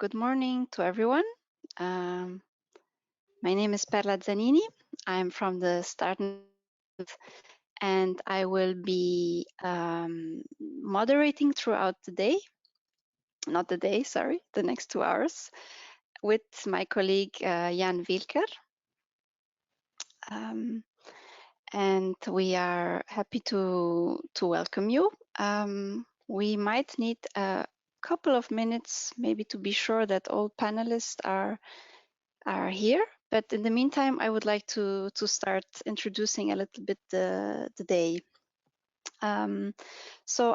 Good morning to everyone. My name is Perla Zanini. I'm from the Start and I will be moderating throughout the day, not the day, sorry, the next 2 hours with my colleague Jan Wilker. And we are happy to welcome you. We might need a couple of minutes maybe to be sure that all panelists are here. But in the meantime, I would like to start introducing a little bit the day. So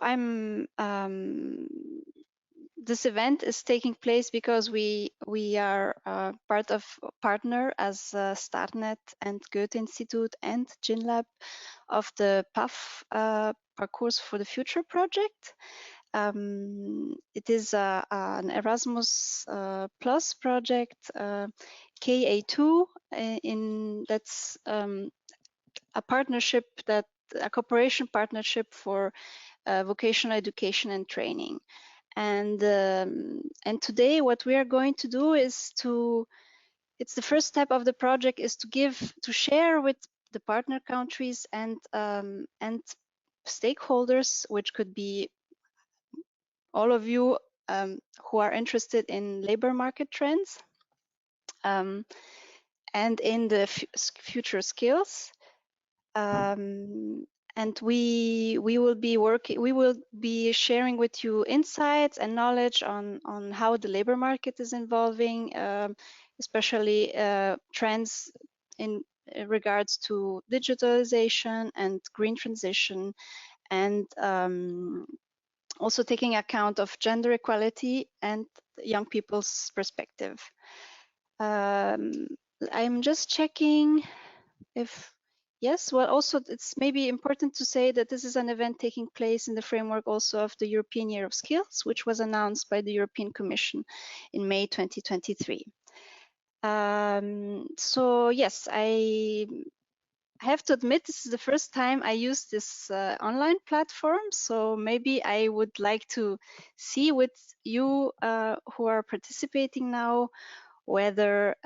this event is taking place because we are part of partner as Startnet and Goethe Institute and GenLab of the PAF Parcours for the Future project. It is an Erasmus Plus project, KA2, that's a partnership, a cooperation partnership for vocational education and training. And today what we are going to do is it's the first step of the project is to share with the partner countries and stakeholders, which could be all of you who are interested in labor market trends and in the future skills. And we will be sharing with you insights and knowledge on how the labor market is evolving, especially trends in regards to digitalization and green transition, and also taking account of gender equality and young people's perspective. I'm just checking if yes, well, also it's maybe important to say that this is an event taking place in the framework also of the European Year of Skills, which was announced by the European Commission in May 2023. So yes, I have to admit this is the first time I use this online platform, so maybe I would like to see with you who are participating now whether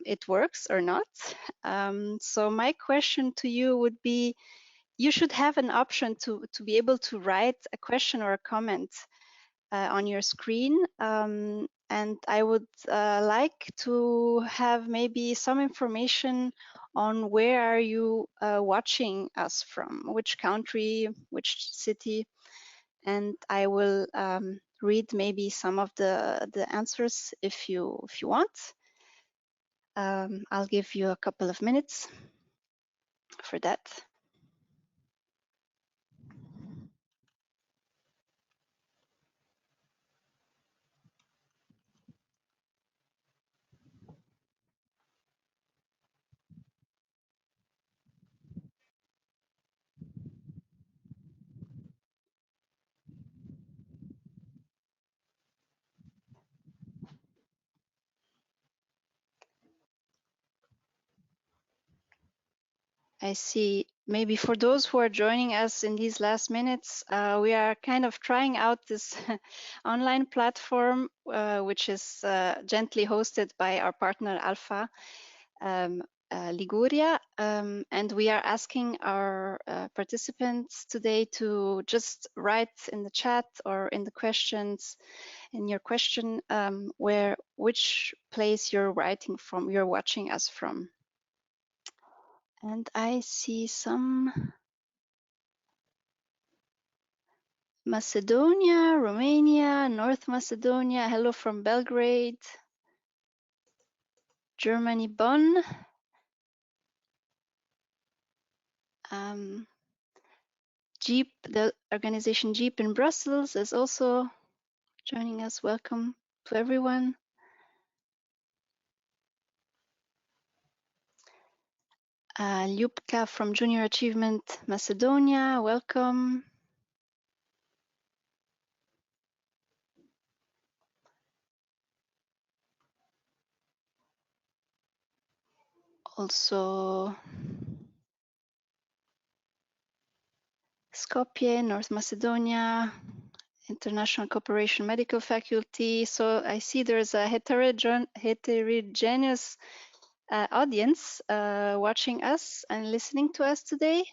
it works or not. So my question to you would be, you should have an option to be able to write a question or a comment on your screen. And I would like to have maybe some information on where are you watching us from, which country, which city, and I will read maybe some of the answers if you want. I'll give you a couple of minutes for that. I see. Maybe for those who are joining us in these last minutes, we are kind of trying out this online platform, which is gently hosted by our partner ALFA Liguria. And we are asking our participants today to just write in the chat or in the questions, in your question, which place you're writing from, you're watching us from. And I see some Macedonia, Romania, North Macedonia, hello from Belgrade, Germany, Bonn. Jeep, the organization Jeep in Brussels is also joining us. Welcome to everyone. Ljubka from Junior Achievement Macedonia, welcome. Also Skopje, North Macedonia, International Cooperation Medical Faculty. So I see there's a heterogeneous audience watching us and listening to us today.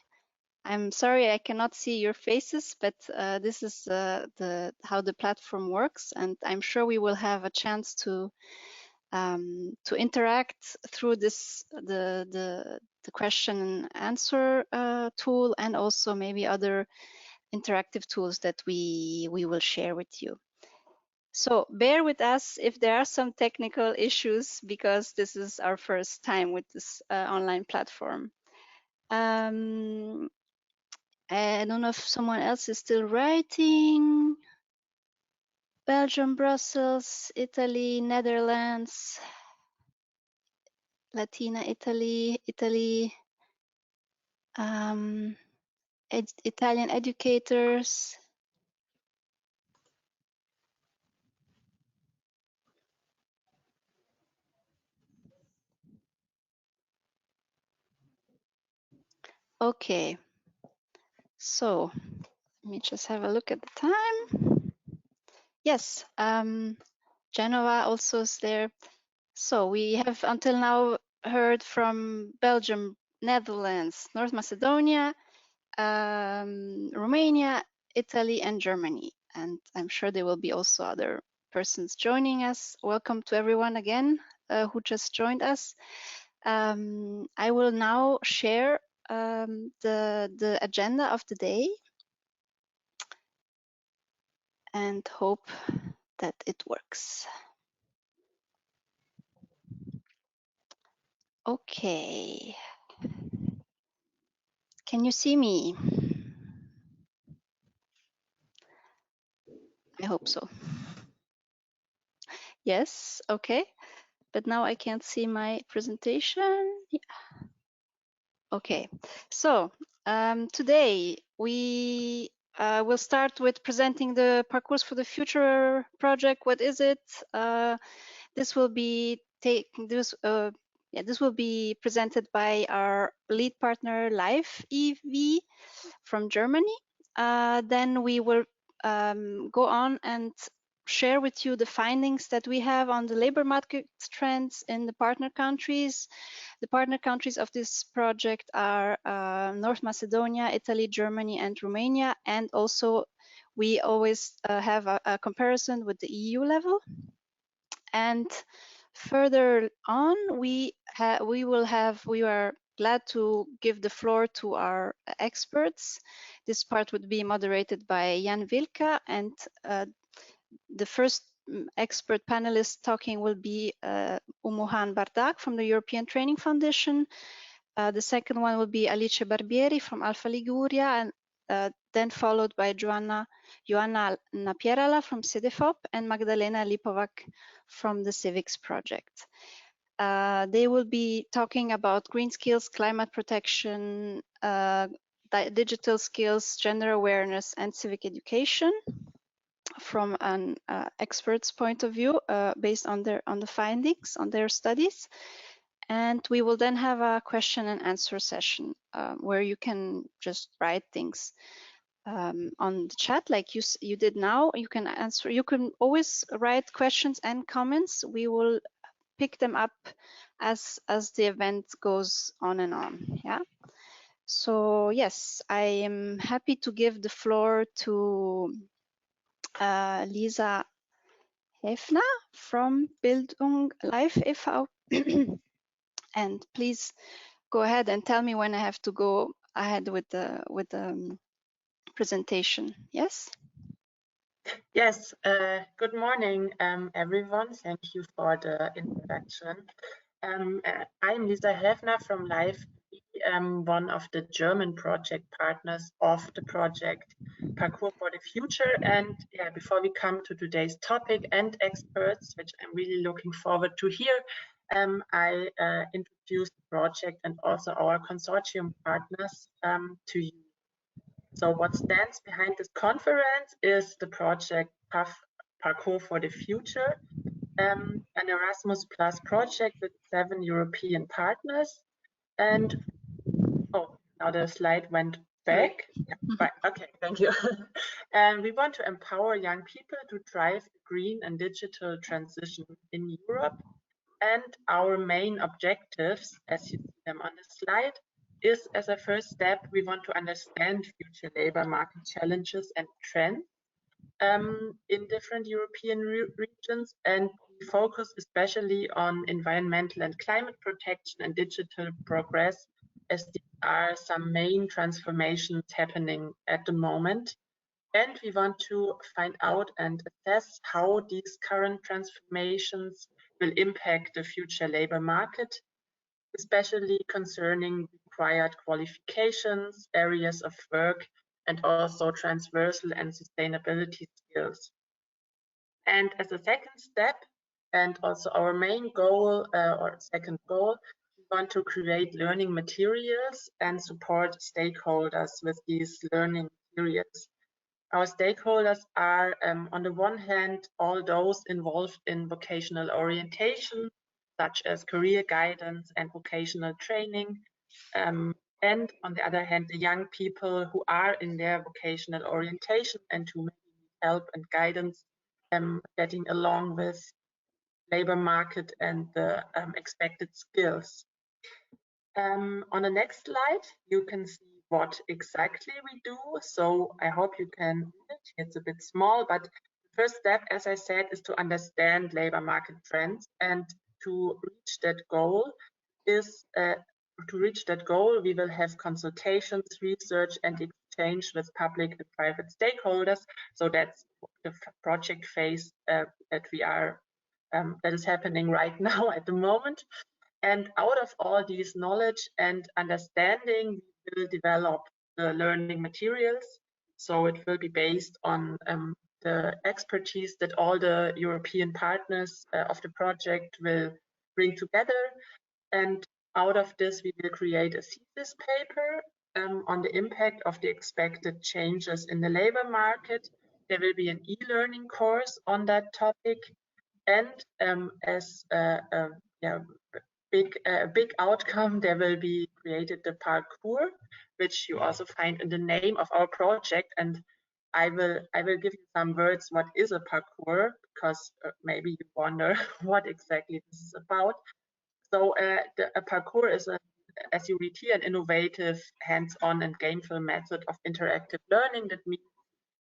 I'm sorry I cannot see your faces, but this is how the platform works, and I'm sure we will have a chance to interact through this the question and answer tool, and also maybe other interactive tools that we will share with you. So bear with us if there are some technical issues, because this is our first time with this online platform. I don't know if someone else is still writing. Belgium, Brussels, Italy, Netherlands, Latina Italy, Italian educators. Okay, so let me just have a look at the time. Yes, Genova also is there. So we have until now heard from Belgium, Netherlands, North Macedonia, Romania, Italy, and Germany. And I'm sure there will be also other persons joining us. Welcome to everyone again who just joined us. I will now share the agenda of the day and hope that it works. Okay. Can you see me? I hope so. Yes, okay. But now I can't see my presentation. Yeah. Okay, so today we will start with presenting the Parcours for the Future project. What is it? This will be this will be presented by our lead partner, Live EV from Germany. Then we will go on and share with you the findings that we have on the labor market trends in the partner countries. The partner countries of this project are North Macedonia, Italy, Germany, and Romania. And also we always have a comparison with the EU level. And further on, we are glad to give the floor to our experts. This part would be moderated by Jan Wilka, and the first expert panelist talking will be Ummuhan Bardak from the European Training Foundation. The second one will be Alice Barbieri from ALFA Liguria, and then followed by Joanna Napierala from Cedefop and Magdalena Lipovac from the CIVICS project. They will be talking about green skills, climate protection, digital skills, gender awareness, and civic education from an expert's point of view, based on the findings on their studies. And we will then have a question and answer session where you can just write things on the chat like you did now. You can answer. You can always write questions and comments. We will pick them up as the event goes on and on. Yeah. So yes, I am happy to give the floor to Lisa Hefner from Bildung Live e.V. And please go ahead and tell me when I have to go ahead with the presentation. Yes? Yes, good morning, everyone. Thank you for the introduction. I'm Lisa Hefner from Live, one of the German project partners of the project Parcours for the Future. And yeah, before we come to today's topic and experts, which I'm really looking forward to hear, I introduce the project and also our consortium partners to you. So what stands behind this conference is the project Parcours for the Future, an Erasmus Plus project with 7 European partners. And oh, now the slide went back. Yeah, right. Okay, thank you. And we want to empower young people to drive the green and digital transition in Europe. And our main objectives, as you see them on the slide, is as a first step, we want to understand future labor market challenges and trends in different European regions, and we focus especially on environmental and climate protection and digital progress, as these are some main transformations happening at the moment. And we want to find out and assess how these current transformations will impact the future labor market, especially concerning required qualifications, areas of work, and also transversal and sustainability skills. And as a second step, and also our main goal or second goal, we want to create learning materials and support stakeholders with these learning materials. Our stakeholders are, on the one hand, all those involved in vocational orientation, such as career guidance and vocational training, and on the other hand, the young people who are in their vocational orientation and who maybe need help and guidance getting along with labor market and the expected skills. On the next slide, you can see what exactly we do. So I hope you can read it. It's a bit small, but the first step, as I said, is to understand labor market trends, and to reach that goal we will have consultations, research, and exchange with public and private stakeholders. So that's the project phase that is happening right now at the moment. And out of all these knowledge and understanding, we will develop the learning materials. So it will be based on the expertise that all the European partners of the project will bring together. And out of this, we will create a thesis paper on the impact of the expected changes in the labor market. There will be an e-learning course on that topic. And as a big outcome, there will be created the parcours, which you also find in the name of our project. And I will give you some words what is a parcours, because maybe you wonder what exactly this is about. So a parcours is, as you read here, an innovative, hands-on and gameful method of interactive learning. That means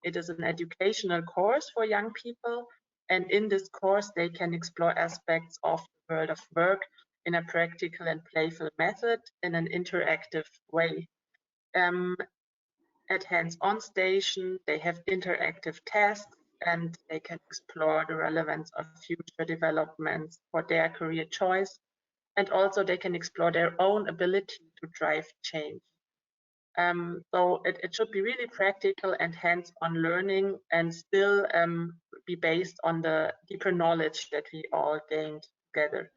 it is an educational course for young people. And in this course, they can explore aspects of the world of work in a practical and playful method in an interactive way. At hands-on station, they have interactive tasks, and they can explore the relevance of future developments for their career choice. And also they can explore their own ability to drive change. So it should be really practical and hands-on learning, and still be based on the deeper knowledge that we all gained together.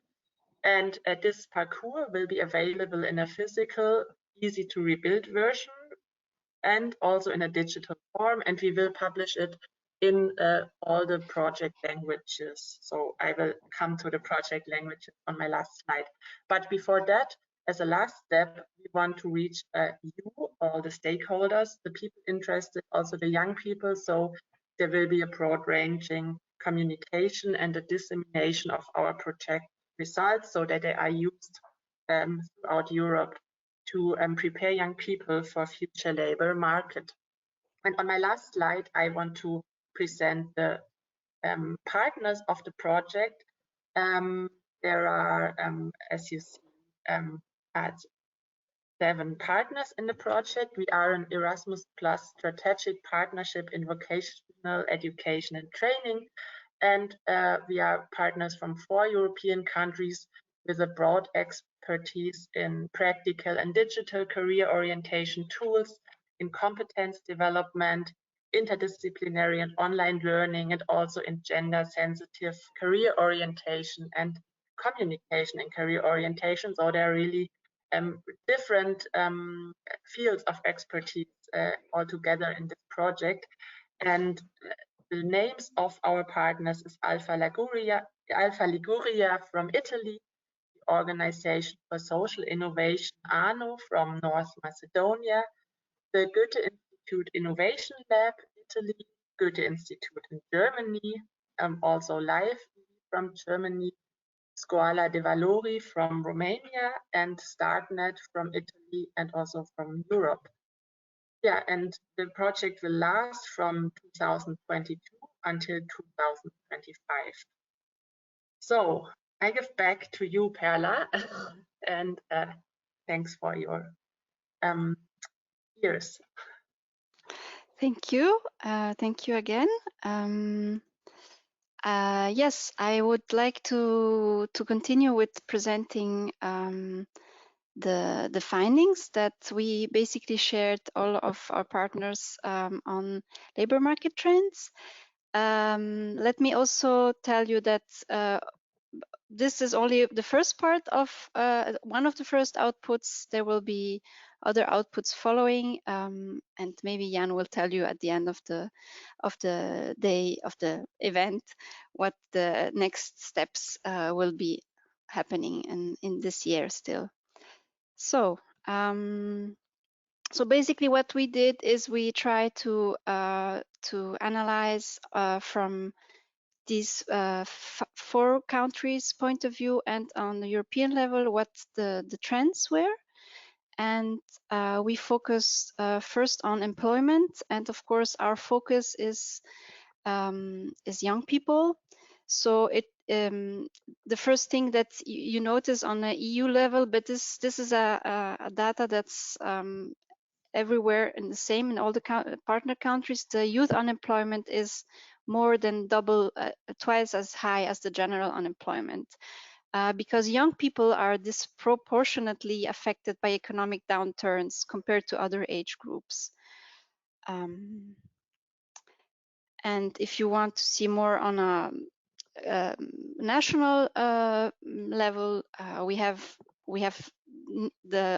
And this parcours will be available in a physical, easy to rebuild version, and also in a digital form, and we will publish it in all the project languages. So I will come to the project languages on my last slide. But before that, as a last step, we want to reach you, all the stakeholders, the people interested, also the young people. So there will be a broad-ranging communication and a dissemination of our project results, so that they are used throughout Europe to prepare young people for future labor market. And on my last slide, I want to present the partners of the project. There are, as you see, 7 partners in the project. We are an Erasmus Plus strategic partnership in vocational education and training. And we are partners from 4 European countries with a broad expertise in practical and digital career orientation tools, in competence development, interdisciplinary and online learning, and also in gender-sensitive career orientation and communication and career orientation. So there are really different fields of expertise all together in this project. And the names of our partners is ALFA Liguria from Italy, the Organization for Social Innovation ANO from North Macedonia, the Goethe Institute Innovation Lab, Italy, Goethe Institute in Germany, also live from Germany, Scuola de Valori from Romania, and StartNet from Italy and also from Europe. Yeah, and the project will last from 2022 until 2025. So I give back to you, Perla, and thanks for your ears. Thank you. Thank you again. Yes, I would like to continue with presenting the findings that we basically shared all of our partners on labor market trends. Let me also tell you that this is only the first part of one of the first outputs. There will be other outputs following, and maybe Jan will tell you at the end of the day of the event what the next steps will be happening in this year still. So so basically what we did is we tried to analyze from these 4 countries' point of view and on the European level what the trends were. And we focused first on employment, and of course our focus is young people. So it the first thing that you notice on the EU level, but this is a data that's everywhere and the same in all the partner countries, the youth unemployment is more than twice as high as the general unemployment. Because young people are disproportionately affected by economic downturns compared to other age groups. And if you want to see more on a national level, we have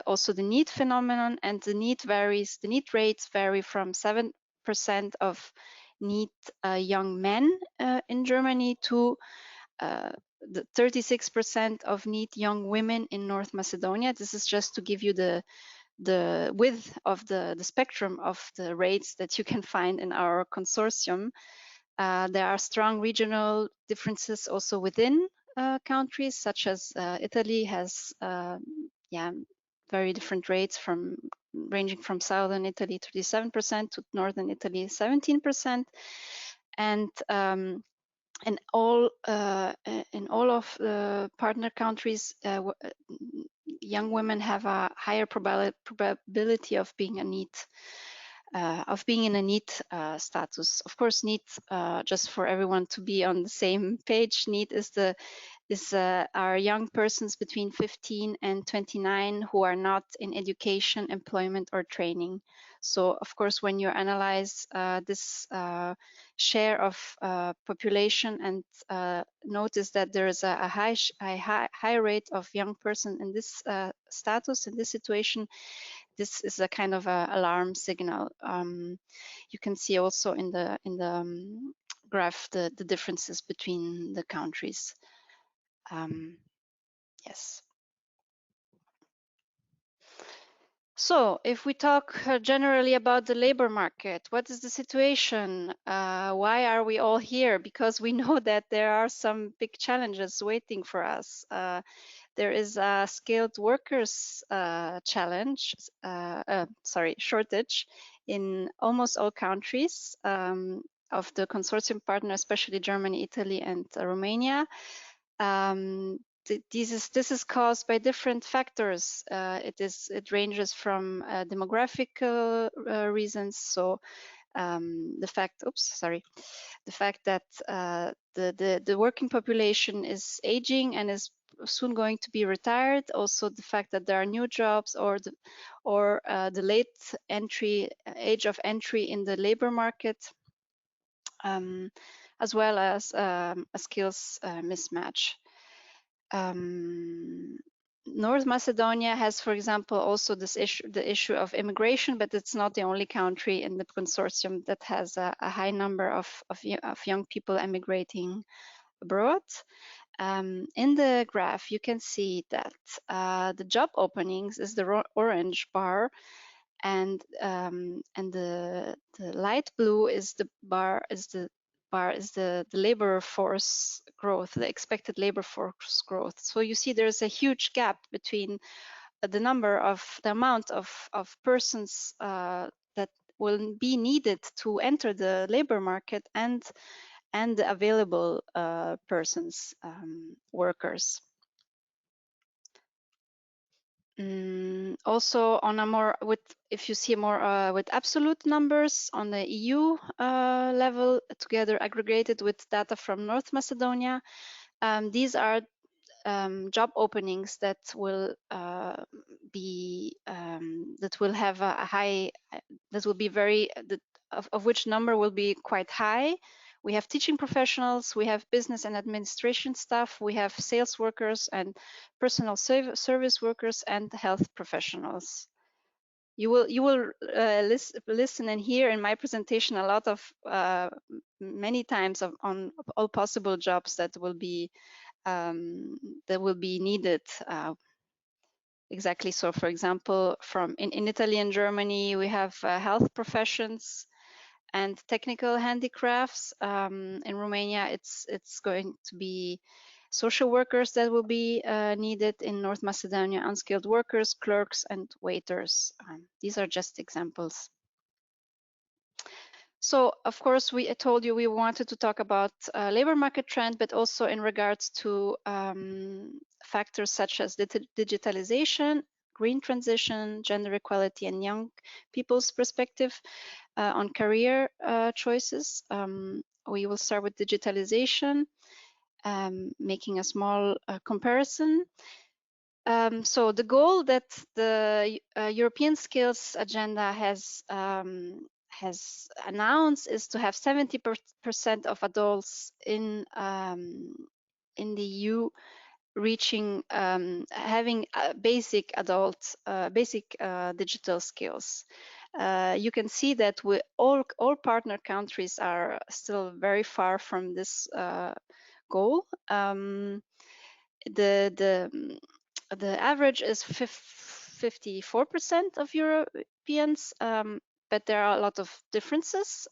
also the need phenomenon, and the need varies. The need rates vary from 7% of need young men in Germany to the 36% of need young women in North Macedonia. This is just to give you the width of the spectrum of the rates that you can find in our consortium. There are strong regional differences also within countries, such as Italy has very different rates ranging from southern Italy 37% to northern Italy 17%, and in all of the partner countries, young women have a higher probability of being in a need status. Of course, need, just for everyone to be on the same page, need is our young persons between 15 and 29 who are not in education, employment, or training. So, of course, when you analyze this share of population and notice that there is a high rate of young person in this status, in this situation, this is a kind of a alarm signal. You can see also in the graph the differences between the countries. Yes. So if we talk generally about the labor market, what is the situation? Why are we all here? Because we know that there are some big challenges waiting for us. There is a skilled workers shortage in almost all countries of the consortium partner, especially Germany, Italy, and Romania. This is caused by different factors. It ranges from demographic reasons. So the fact that the working population is aging and is soon going to be retired. Also the fact that there are new jobs, or the late age of entry in the labor market, as well as a skills mismatch. North Macedonia has, for example, also the issue of immigration, but it's not the only country in the consortium that has a high number of young people emigrating abroad. In the graph, you can see that the job openings is the orange bar, and the light blue is the labor force growth, the expected labor force growth. So you see there's a huge gap between the amount of persons that will be needed to enter the labor market and the available persons, workers. Also on a more if you see more with absolute numbers on the EU level, together aggregated with data from North Macedonia, these are job openings that will have a high, that will be very, of which number will be quite high. We have teaching professionals, we have business and administration staff, we have sales workers and personal service workers and health professionals. You will listen and hear in my presentation a lot of many times on all possible jobs that will be needed. Exactly. So, for example, in Italy and Germany, we have health professions and technical handicrafts. In Romania, it's going to be social workers that will be needed. In North Macedonia, unskilled workers, clerks, and waiters. These are just examples. So, of course, I told you we wanted to talk about labor market trend, but also in regards to factors such as digitalization, green transition, gender equality, and young people's perspective on career choices. We will start with digitalization, making a small comparison. So the goal that the European Skills Agenda has announced is to have 70% of adults in the EU reaching having basic digital skills. You can see that all partner countries are still very far from this goal. The average is 54% of Europeans, but there are a lot of differences.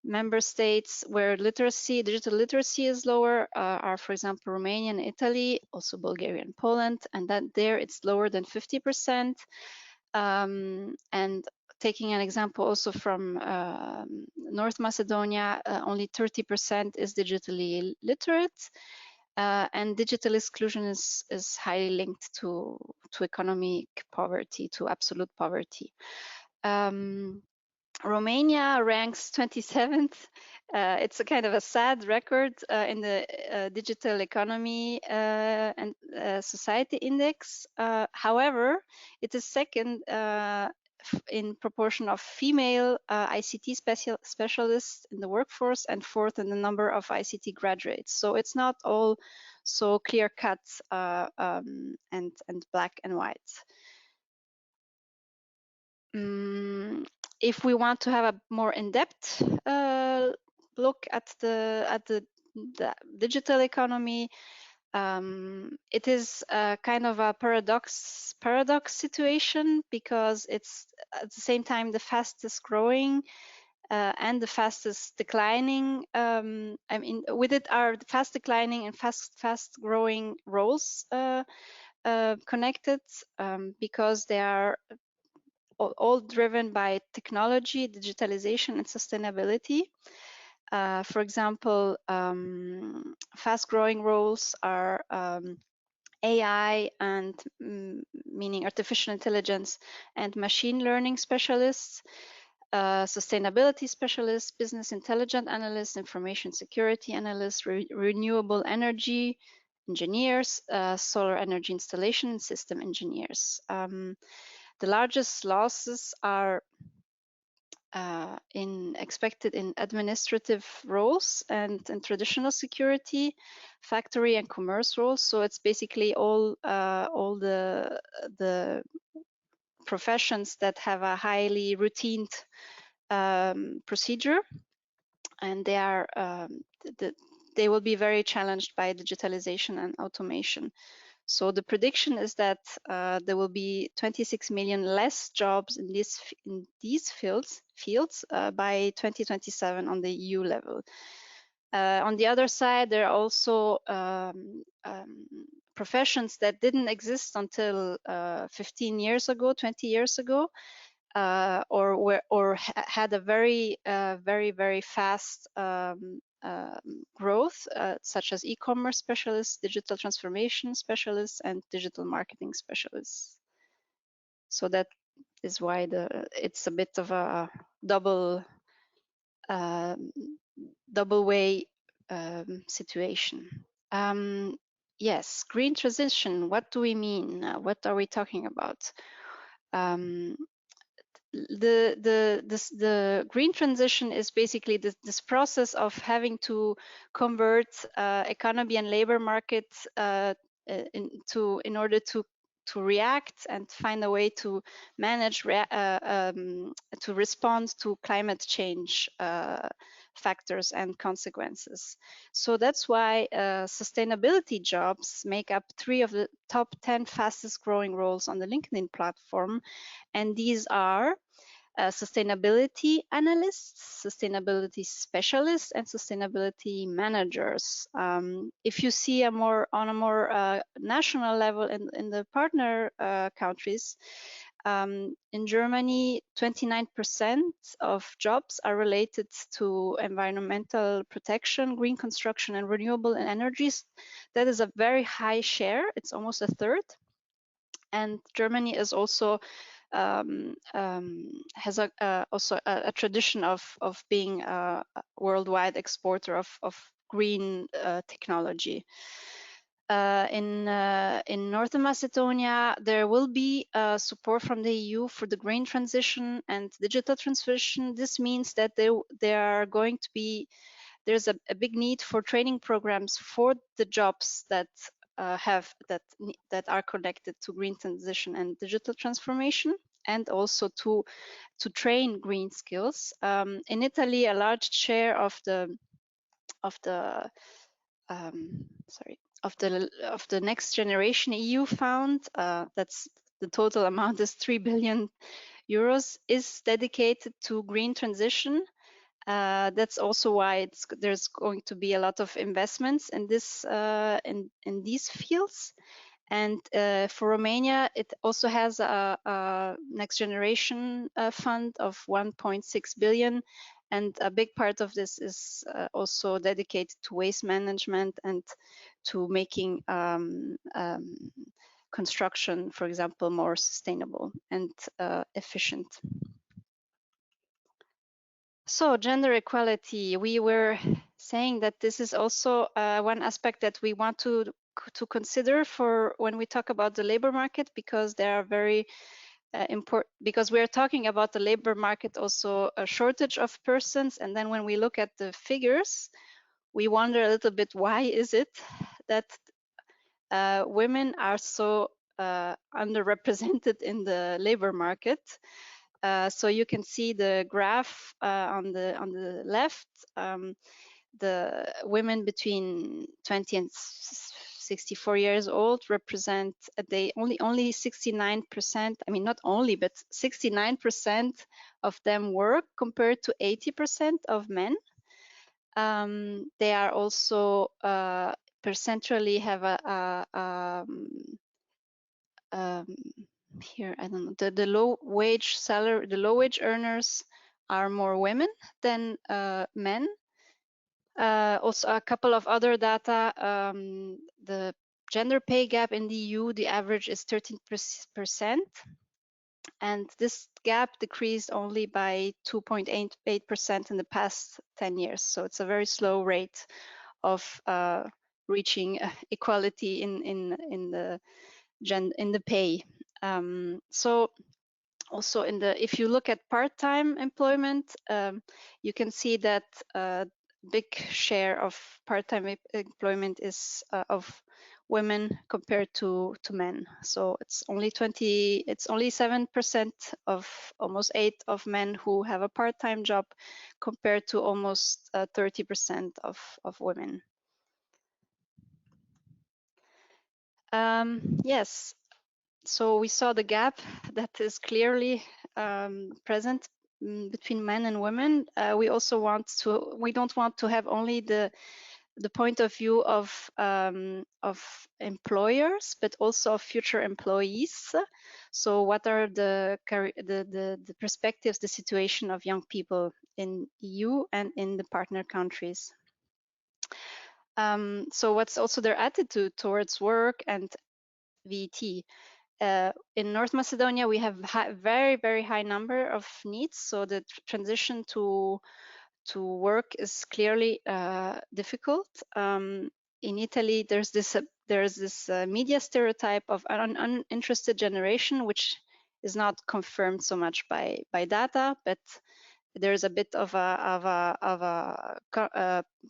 Member states where digital literacy is lower are, for example, Romania and Italy, also Bulgaria and Poland, and there it's lower than 50%. And taking an example also from North Macedonia, only 30% is digitally literate. And digital exclusion is highly linked to economic poverty, to absolute poverty. Romania ranks 27th. It's a kind of a sad record in the digital economy and society index. However, it is second in proportion of female ICT specialists in the workforce and fourth in the number of ICT graduates. So it's not all so clear cut and black and white. If we want to have a more in-depth look at the digital economy, it is kind of a paradox situation, because it's at the same time the fastest growing and the fastest declining. I mean, with it are the fast declining and fast growing roles connected, because they are all driven by technology, digitalization, and sustainability. For example, fast-growing roles are AI and meaning artificial intelligence and machine learning specialists, sustainability specialists, business intelligence analysts, information security analysts, renewable energy engineers, solar energy installation and system engineers. The largest losses are expected in administrative roles and in traditional security, factory and commerce roles. So it's basically all the professions that have a highly routine procedure, and they will be very challenged by digitalization and automation. So the prediction is that there will be 26 million less jobs in these fields by 2027 on the EU level. On the other side, there are also professions that didn't exist until 15 years ago, 20 years ago, or had a very fast growth, such as e-commerce specialists, digital transformation specialists, and digital marketing specialists. So that is why it's a bit of a double way situation. Yes, green transition. What do we mean? What are we talking about? The green transition is basically this process of having to convert economy and labor markets in order to react and find a way to manage to respond to climate change factors and consequences. So that's why sustainability jobs make up 3 of the top 10 fastest growing roles on the LinkedIn platform. And these are sustainability analysts, sustainability specialists, and sustainability managers. If you see on a more national level in the partner countries, in Germany, 29% of jobs are related to environmental protection, green construction, and renewable energies. That is a very high share. It's almost a third. And Germany is also has also a tradition of being a worldwide exporter of green technology. In Northern Macedonia, there will be support from the EU for the green transition and digital transition. This means that there's a big need for training programs for the jobs that are connected to green transition and digital transformation, and also to train green skills. In Italy, a large share of the Next Generation EU fund, that's the total amount is 3 billion euros, is dedicated to green transition. That's also why there's going to be a lot of investments in this in these fields. And for Romania, it also has a Next Generation fund of 1.6 billion. And a big part of this is also dedicated to waste management and to making construction, for example, more sustainable and efficient. So gender equality, we were saying that this is also one aspect that we want to consider for when we talk about the labor market, because they are very important, because we are talking about the labor market, also a shortage of persons. And then when we look at the figures, we wonder a little bit, why is it that women are so underrepresented in the labor market? So you can see the graph on the left. The women between 20 and 64 years old represent only 69%. I mean, not only, but 69% of them work compared to 80% of men. They are also percentually have here, I don't know, the low wage earners are more women than men. Also a couple of other data, the gender pay gap in the EU, the average is 13%, and this gap decreased only by 2.88% in the past 10 years. So it's a very slow rate of reaching equality in the pay. So also if you look at part-time employment, you can see that big share of part-time employment is of women compared to men. So it's only 7% of almost 8 of men who have a part-time job, compared to almost 30% of women. Yes, so we saw the gap that is clearly present between men and women. We don't want to have only the point of view of employers, but also of future employees. So what are the perspectives, the situation of young people in EU and in the partner countries? So what's also their attitude towards work and VET? In North Macedonia, we have very, very high number of needs. So the transition to work is clearly difficult. In Italy, there's this media stereotype of an uninterested generation, which is not confirmed so much by data, but there's a bit of a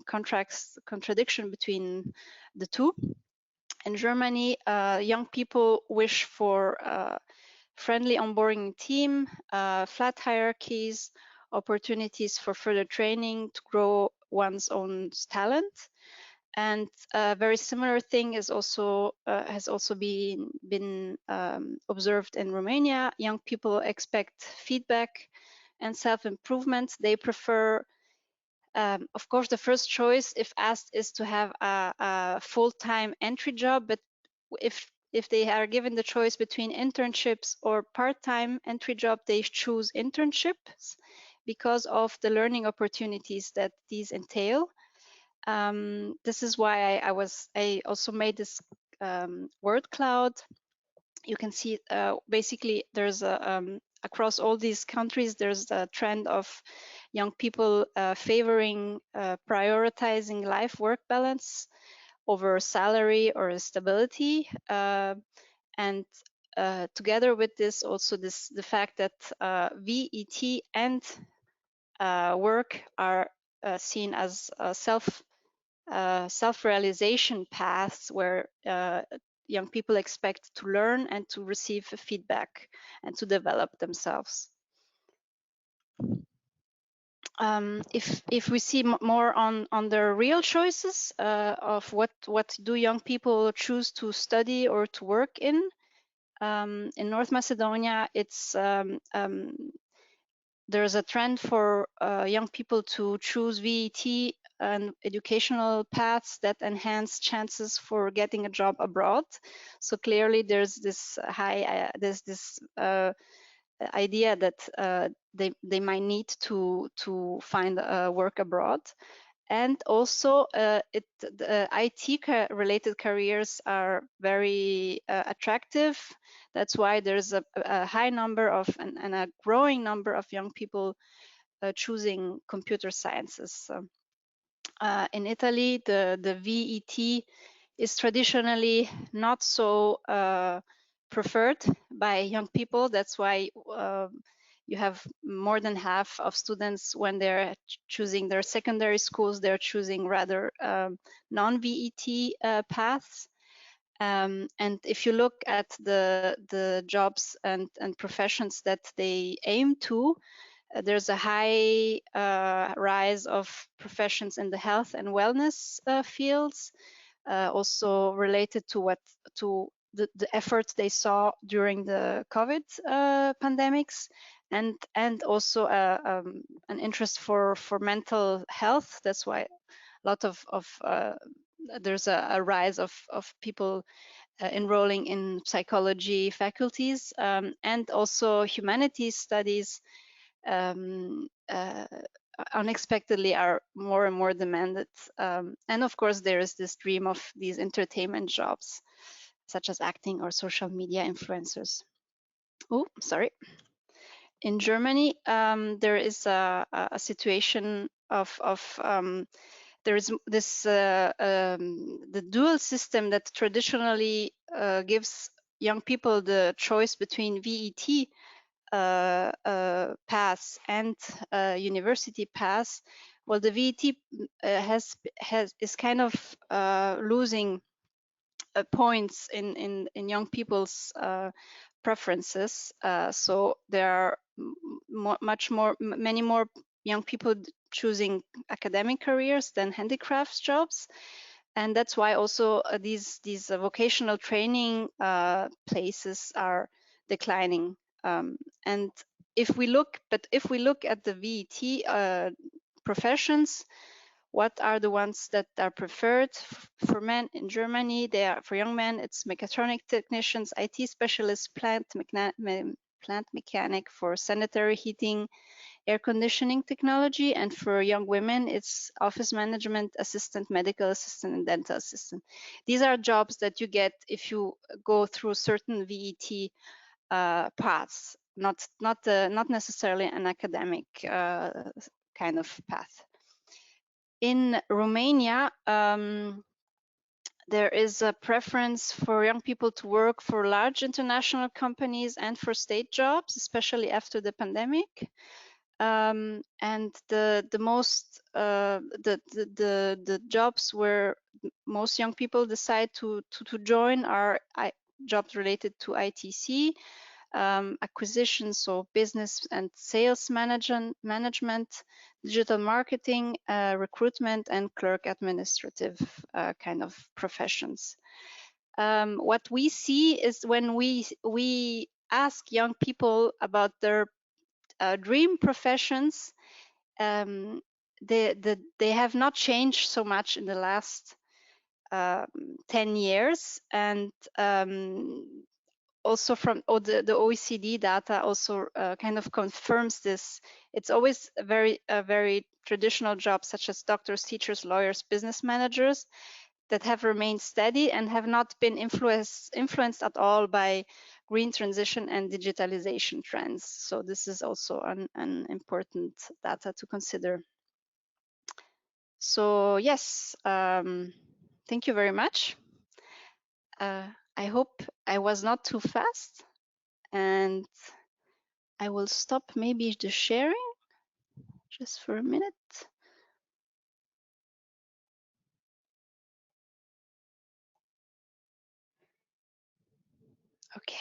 contradiction between the two. In Germany, young people wish for friendly onboarding team, flat hierarchies, opportunities for further training to grow one's own talent. And a very similar thing is also has also been observed in Romania. Young people expect feedback and self-improvement. They prefer, of course, the first choice, if asked, is to have a full-time entry job. But if they are given the choice between internships or part-time entry job, they choose internships because of the learning opportunities that these entail. This is why I also made this word cloud. You can see basically there's a across all these countries there's a trend of young people favoring prioritizing life-work balance over salary or stability, and together with this also the fact that VET and work are seen as self-realization paths where young people expect to learn and to receive feedback and to develop themselves. If we see more on their real choices of what do young people choose to study or to work in North Macedonia, it's there's a trend for young people to choose VET and educational paths that enhance chances for getting a job abroad. So clearly there's this idea that they might need to find work abroad. And also the IT related careers are very attractive. That's why there's a high number of and a growing number of young people choosing computer sciences. In Italy, the VET is traditionally not so preferred by young people. That's why you have more than half of students when they're choosing their secondary schools, they're choosing rather non-VET paths. And if you look at the jobs and professions that they aim to, there's a high rise of professions in the health and wellness fields, also related to the efforts they saw during the COVID pandemics, and also an interest for mental health. That's why a lot of there's a rise of people enrolling in psychology faculties, and also humanities studies unexpectedly are more and more demanded. And of course, there is this dream of these entertainment jobs, such as acting or social media influencers. Oh, sorry. In Germany, there is a situation of there is this the dual system that traditionally gives young people the choice between VET paths and university paths. Well, the VET is kind of losing points in young people's preferences. So there are many more young people choosing academic careers than handicrafts jobs. And that's why also these vocational training places are declining. And if we look at the VET professions, what are the ones that are preferred for men in Germany? They are, for young men, it's mechatronic technicians, IT specialists, plant mechanic for sanitary heating, air conditioning technology, and for young women, it's office management assistant, medical assistant, and dental assistant. These are jobs that you get if you go through certain VET paths, not necessarily an academic kind of path. In Romania, there is a preference for young people to work for large international companies and for state jobs, especially after the pandemic. And the jobs where most young people decide to join are jobs related to ITC, acquisition, so business and sales management, digital marketing, recruitment, and clerk administrative kind of professions. What we see is when we ask young people about their dream professions, they have not changed so much in the last 10 years, and also from the OECD data also kind of confirms this. It's always a very traditional jobs such as doctors, teachers, lawyers, business managers that have remained steady and have not been influenced at all by green transition and digitalization trends. So this is also an important data to consider. So yes, thank you very much. I hope I was not too fast, and I will stop maybe the sharing just for a minute. Okay.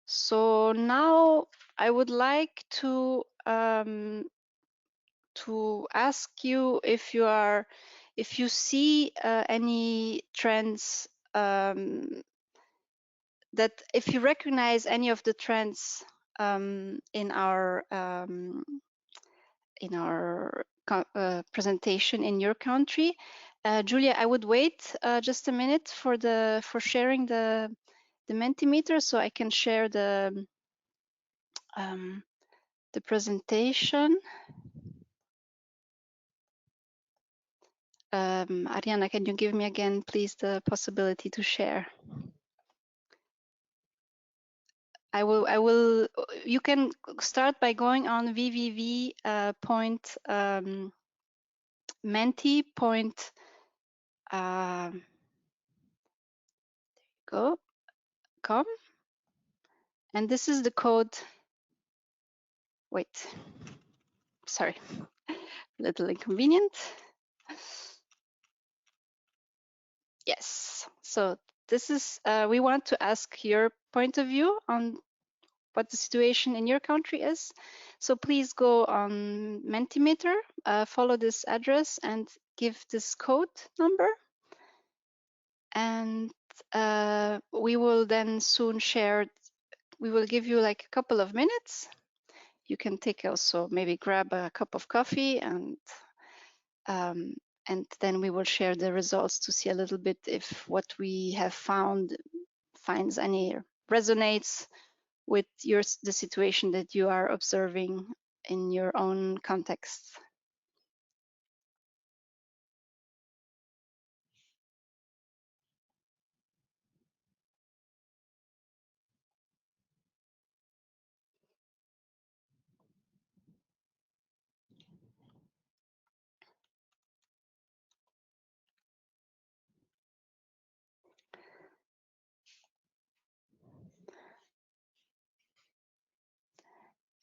So now I would like to ask you if you see any trends, that if you recognize any of the trends in our presentation in your country. Julia, I would wait just a minute for sharing the Mentimeter so I can share the presentation. Ariana, can you give me again, please, the possibility to share? I will. You can start by going on www.menti.com, and this is the code. Wait, sorry, a little inconvenient. Yes, so this is, we want to ask your point of view on what the situation in your country is. So please go on Mentimeter, follow this address and give this code number. And we will then soon share, we will give you like a couple of minutes. You can take also maybe grab a cup of coffee, and then we will share the results to see a little bit if what we have found finds any resonates with the situation that you are observing in your own context.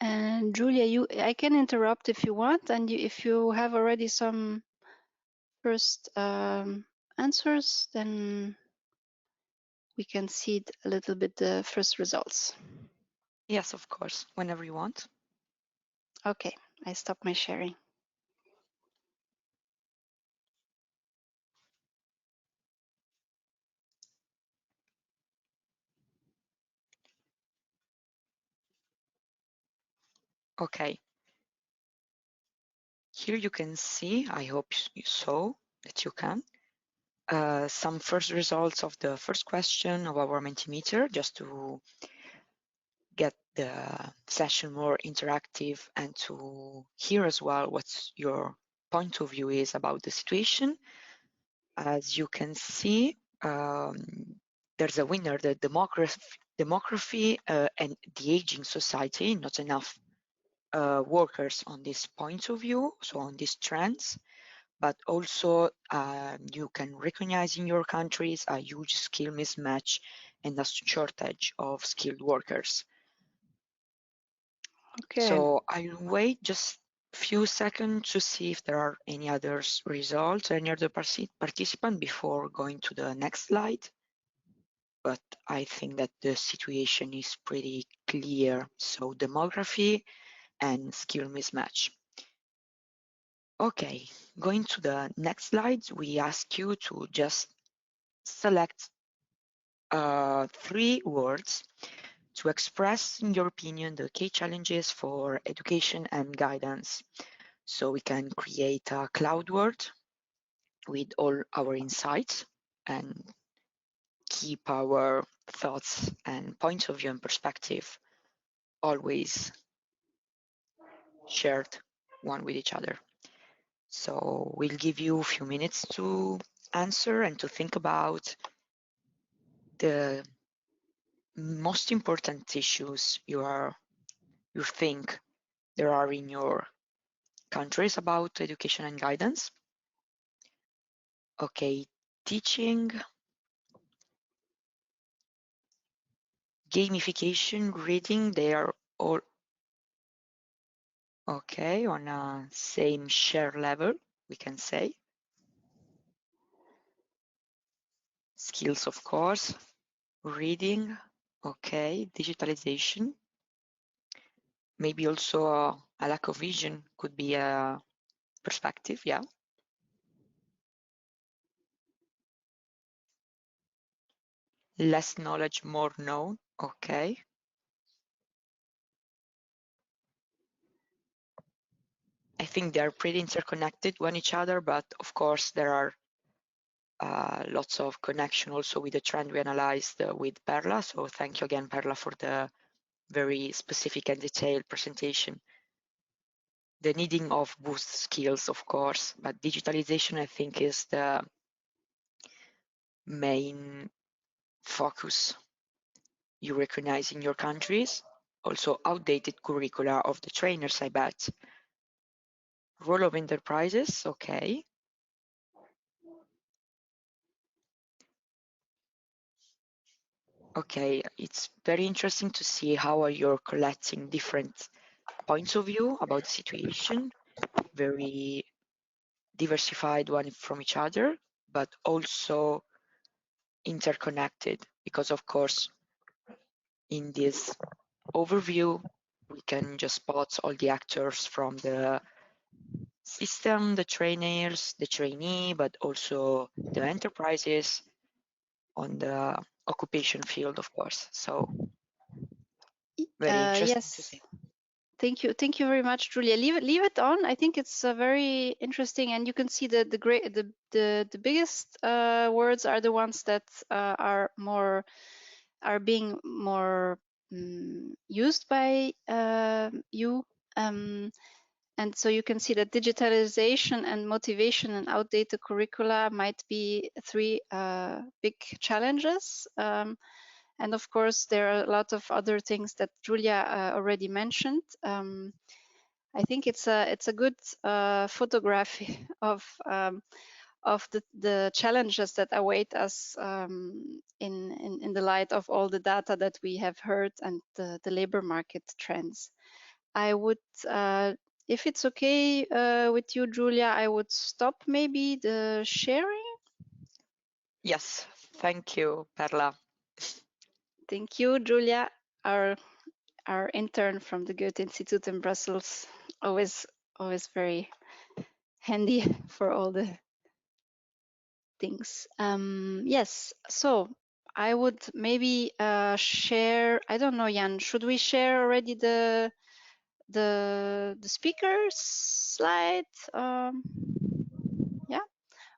And Julia, I can interrupt if you want, and if you have already some first answers, then we can see a little bit the first results. Yes, of course, whenever you want. Okay, I stop my sharing. Okay. Here you can see, I hope you saw that you can, some first results of the first question of our Mentimeter, just to get the session more interactive and to hear as well what your point of view is about the situation. As you can see, there's a winner, the demography and the aging society, not enough workers on this point of view, so on these trends, but also you can recognize in your countries a huge skill mismatch and a shortage of skilled workers. Okay. So I'll wait just a few seconds to see if there are any other results, any other participant before going to the next slide. But I think that the situation is pretty clear. So demography and skill mismatch. Okay, going to the next slides, we ask you to just select 3 words to express, in your opinion, the key challenges for education and guidance. So we can create a cloud word with all our insights and keep our thoughts and points of view and perspective always shared one with each other. So we'll give you a few minutes to answer and to think about the most important issues you think there are in your countries about education and guidance. Okay, teaching, gamification, reading, they are all okay on a same share level, we can say. Skills, of course, reading, okay, digitalization, maybe also a lack of vision could be a perspective, yeah. Less knowledge, more known, okay. I think they are pretty interconnected one each other, but of course there are lots of connection also with the trend we analyzed with Perla. So thank you again, Perla, for the very specific and detailed presentation. The needing of boost skills, of course, but digitalization, I think, is the main focus you recognize in your countries. Also outdated curricula of the trainers, I bet. Role of enterprises, okay. Okay, it's very interesting to see how you're collecting different points of view about the situation, very diversified one from each other, but also interconnected, because of course, in this overview, we can just spot all the actors from the system, the trainers, the trainee, but also the enterprises on the occupation field, of course. So very interesting to see. Thank you very much, Julia. Leave it on. I think it's very interesting, and you can see the biggest words are the ones that are being more used by you. And so you can see that digitalization and motivation and outdated curricula might be 3 big challenges. And of course, there are a lot of other things that Julia already mentioned. I think it's a good photography of the challenges that await us in the light of all the data that we have heard and the labor market trends. I would, if it's okay with you, Julia, I would stop maybe the sharing. Yes, thank you, Perla. Thank you, Julia, our intern from the Goethe Institute in Brussels. Always very handy for all the things. Yes, so I would maybe share, I don't know, Jan, should we share already the the speaker slide. Yeah.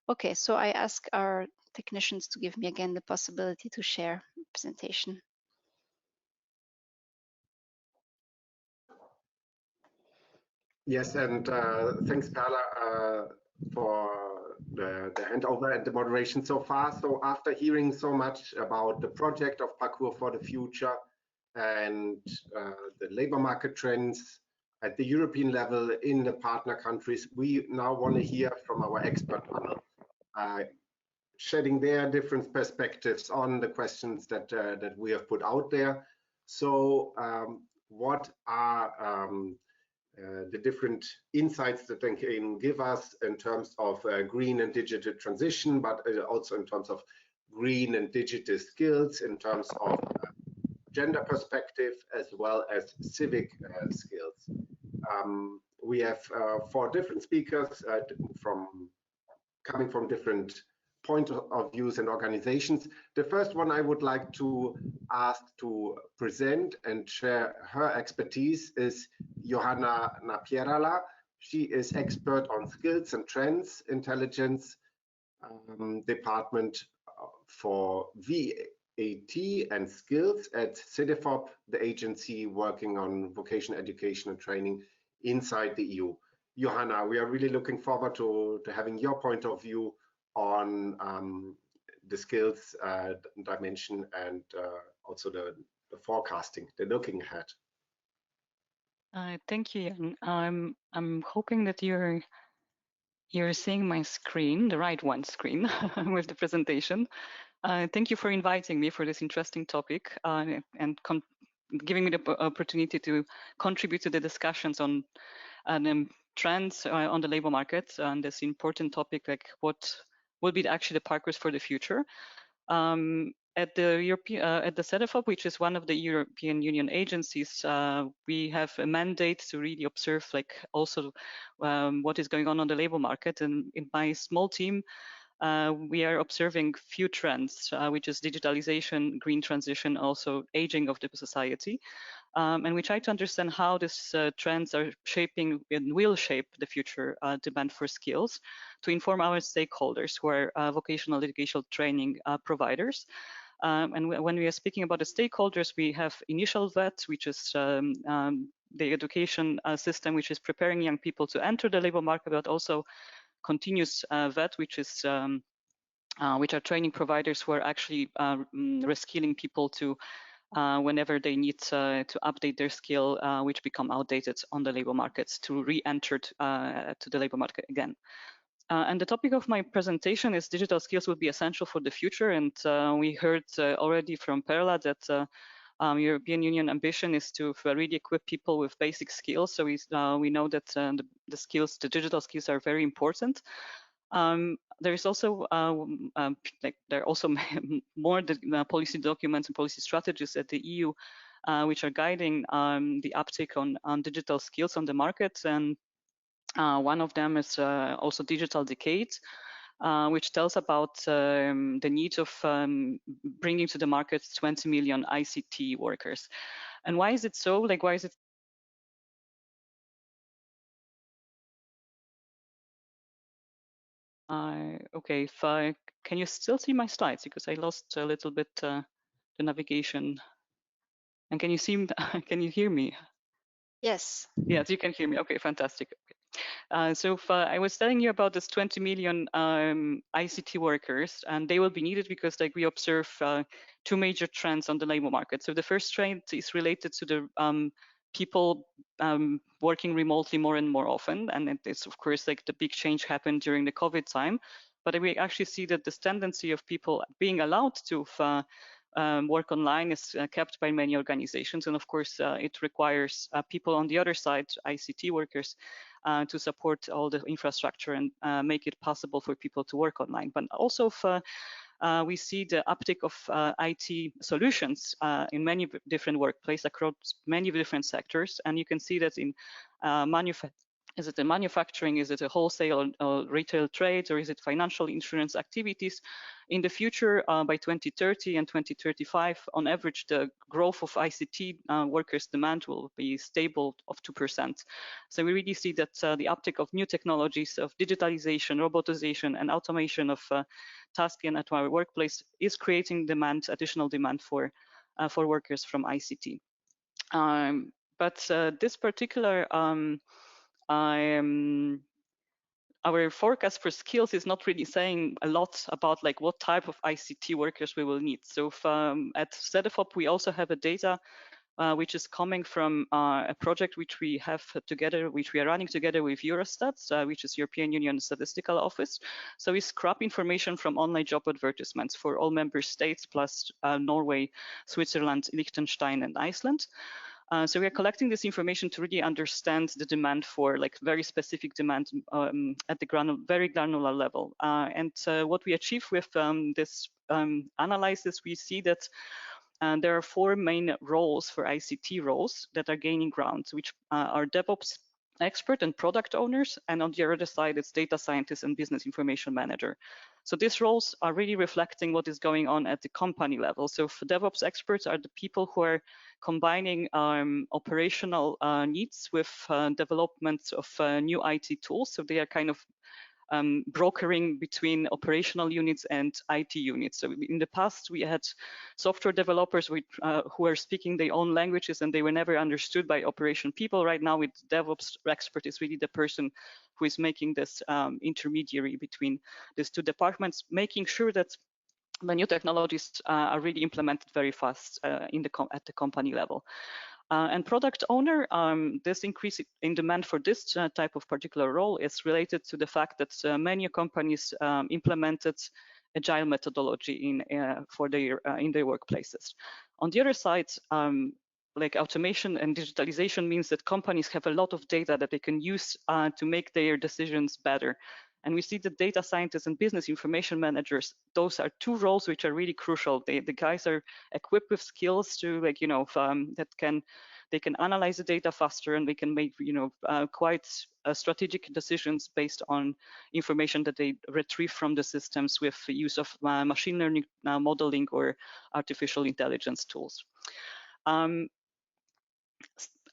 Okay, so I ask our technicians to give me again the possibility to share presentation. Yes, and thanks, Perla, for the handover and the moderation so far. So after hearing so much about the project of Parcours for the Future and the labor market trends at the European level in the partner countries, we now want to hear from our expert panel, shedding their different perspectives on the questions that that we have put out there. So what are the different insights that they can give us in terms of green and digital transition, but also in terms of green and digital skills, in terms of gender perspective, as well as civic skills. We have 4 different speakers coming from different point of views and organizations. The first one I would like to ask to present and share her expertise is Joanna Napierala. She is expert on skills and trends intelligence department for VAT and skills at Cedefop, the agency working on vocational education and training inside the EU. Joanna, we are really looking forward to having your point of view on the skills dimension and also the forecasting, the looking ahead. Thank you, Jan. I'm hoping that you're seeing my screen, the right one screen, with the presentation. Thank you for inviting me for this interesting topic and giving me the opportunity to contribute to the discussions on trends on the labor market and this important topic, like what will be actually the Parcours for the future. At the Cedefop, which is one of the European Union agencies, we have a mandate to really observe, like, also what is going on the labor market. And in my small team, we are observing few trends, which is digitalization, green transition, also aging of the society. And we try to understand how these trends are shaping and will shape the future demand for skills to inform our stakeholders who are vocational educational training providers. And when we are speaking about the stakeholders, we have initial VET, which is the education system, which is preparing young people to enter the labor market, but also continuous VET, which is which are training providers who are actually reskilling people to whenever they need to update their skill, which become outdated on the labor markets, to re-enter to the labor market again. And the topic of my presentation is digital skills will be essential for the future. And we heard already from Perla that European Union ambition is to really equip people with basic skills. So we know that the skills, the digital skills, are very important. There is also like there are also more policy documents and policy strategies at the EU which are guiding the uptake on digital skills on the market, and one of them is also Digital Decade, which tells about the need of bringing to the market 20 million ICT workers. And why is it so? Like, why is it? Okay, can you still see my slides? Because I lost a little bit the navigation. And can you see? Can you hear me? Yes. Yes, you can hear me. Okay, fantastic. Okay. So I was telling you about this 20 million ICT workers, and they will be needed because, like, we observe 2 major trends on the labor market. So the first trend is related to the people working remotely more and more often, and it's of course like the big change happened during the COVID time. But we actually see that this tendency of people being allowed to work online is kept by many organizations, and of course it requires people on the other side, ICT workers, to support all the infrastructure and make it possible for people to work online. But also we see the uptick of IT solutions in many different workplaces across many different sectors, and you can see that in Is it a manufacturing? Is it a wholesale or retail trade? Or is it financial insurance activities? In the future, by 2030 and 2035, on average, the growth of ICT workers' demand will be stable of 2%. So we really see that the uptake of new technologies of digitalization, robotization, and automation of tasking at our workplace is creating demand, additional demand for workers from ICT. But this particular our forecast for skills is not really saying a lot about like what type of ICT workers we will need. So at Cedefop, we also have a data which is coming from a project which we have together, which we are running together with Eurostat, which is European Union Statistical Office. So we scrap information from online job advertisements for all member states plus Norway, Switzerland, Liechtenstein, and Iceland. So we are collecting this information to really understand the demand for like very specific demand at the very granular level. And what we achieve with this analysis, we see that there are 4 main roles for ICT roles that are gaining ground, which are DevOps expert and product owners, and on the other side, it's data scientist and business information manager. So these roles are really reflecting what is going on at the company level. So for DevOps experts are the people who are combining operational needs with development of new IT tools. So they are kind of brokering between operational units and IT units. So in the past, we had software developers who were speaking their own languages and they were never understood by operation people. Right now, with DevOps expert is really the person who is making this intermediary between these two departments, making sure that the new technologies are really implemented very fast at the company level. And product owner, this increase in demand for this type of particular role is related to the fact that many companies implemented agile methodology in their workplaces. On the other side, like automation and digitalization means that companies have a lot of data that they can use to make their decisions better. And we see that data scientists and business information managers, those are 2 roles which are really crucial. The guys are equipped with skills to they can analyze the data faster and they can make quite strategic decisions based on information that they retrieve from the systems with the use of machine learning modeling or artificial intelligence tools.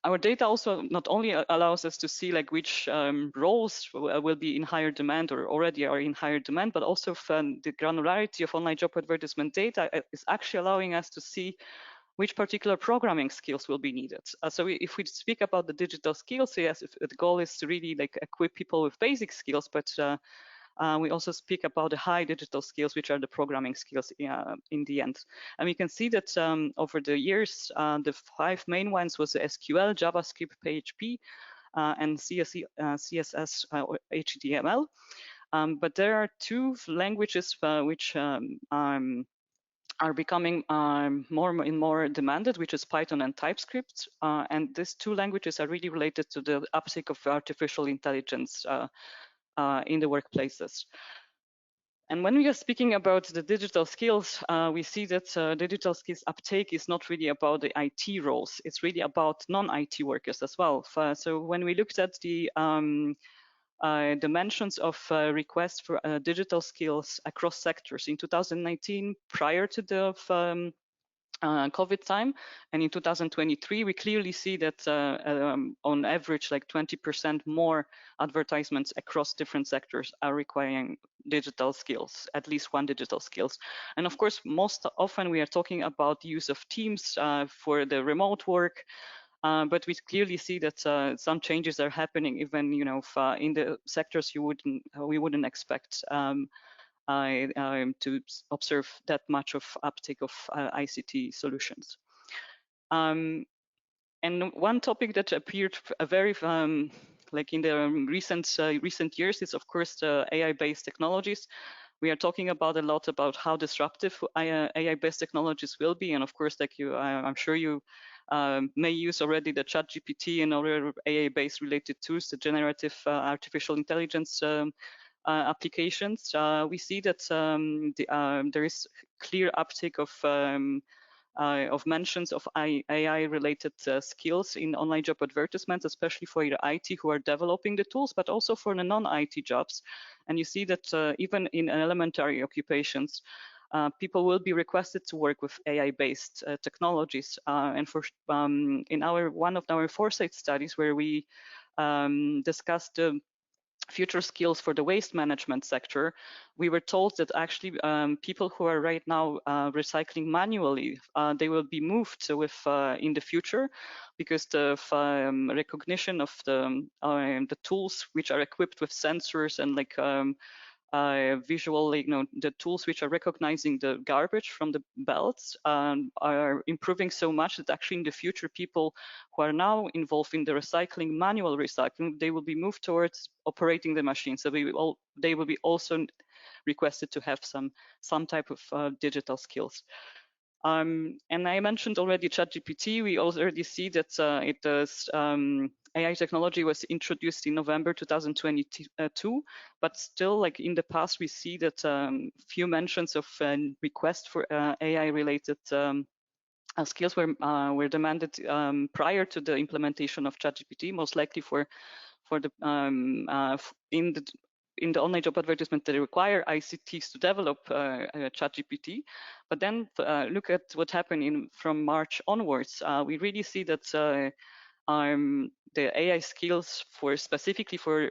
Our data also not only allows us to see like which roles will be in higher demand or already are in higher demand, but also the granularity of online job advertisement data is actually allowing us to see which particular programming skills will be needed. So if we speak about the digital skills, yes, the goal is to really like equip people with basic skills, but we also speak about the high digital skills, which are the programming skills in the end. And we can see that over the years, the 5 main ones was SQL, JavaScript, PHP, and CSS or HTML. But there are 2 languages which are becoming more and more demanded, which is Python and TypeScript. And these 2 languages are really related to the uptake of artificial intelligence in the workplaces. And when we are speaking about the digital skills, we see that digital skills uptake is not really about the IT roles. It's really about non-IT workers as well. So when we looked at the dimensions of requests for digital skills across sectors in 2019, prior to the COVID time, and in 2023, we clearly see that on average, like 20% more advertisements across different sectors are requiring digital skills, at least 1 digital skills. And of course, most often we are talking about the use of Teams for the remote work, but we clearly see that some changes are happening even, in the sectors we wouldn't expect to observe that much of uptake of ICT solutions. And one topic that appeared very like in the recent years is of course the AI-based technologies. We are talking about a lot about how disruptive AI-based technologies will be, and of course, like I'm sure you may use already the ChatGPT and other AI-based related tools, the generative artificial intelligence applications. We see that there is clear uptake of of mentions of AI-related skills in online job advertisements, especially for your IT who are developing the tools, but also for the non-IT jobs. And you see that even in elementary occupations, people will be requested to work with AI-based technologies. And for in one of our foresight studies, where we discussed the future skills for the waste management sector, we were told that actually people who are right now recycling manually, they will be moved with in the future, because the recognition of the tools which are equipped with sensors and like visual, the tools which are recognizing the garbage from the belts are improving so much that actually in the future, people who are now involved in the recycling, manual recycling, they will be moved towards operating the machine. So they will be also requested to have some type of digital skills. And I mentioned already ChatGPT. We already see that it does AI technology was introduced in November 2022, but still, like in the past, we see that few mentions of requests for AI-related skills were demanded prior to the implementation of ChatGPT, most likely for the in the online job advertisement, they require ICTs to develop ChatGPT. But then look at what happened from March onwards. We really see that the AI skills specifically for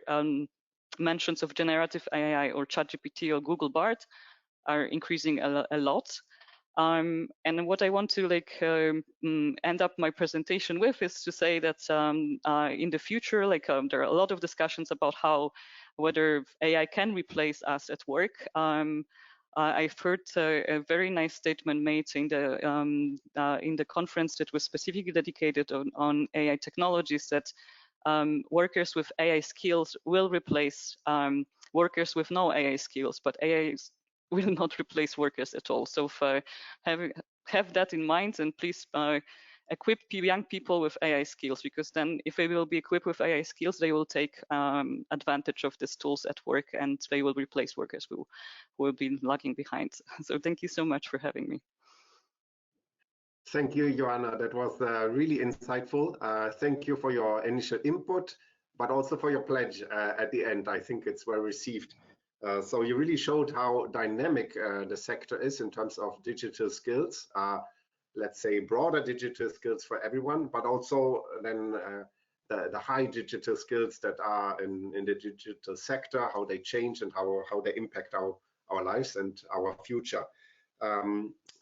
mentions of generative AI or ChatGPT or Google Bard are increasing a lot. And what I want to end up my presentation with is to say that in the future, there are a lot of discussions about whether AI can replace us at work. I've heard a very nice statement made in the conference that was specifically dedicated on AI technologies, that workers with AI skills will replace workers with no AI skills, but AI will not replace workers at all. So have that in mind, and please equip young people with AI skills, because then if they will be equipped with AI skills, they will take advantage of these tools at work, and they will replace workers who will be lagging behind. So thank you so much for having me. Thank you, Joanna. That was really insightful. Thank you for your initial input, but also for your pledge at the end. I think it's well received. So you really showed how dynamic the sector is in terms of digital skills, let's say broader digital skills for everyone, but also then the high digital skills that are in the digital sector, how they change and how they impact our lives and our future.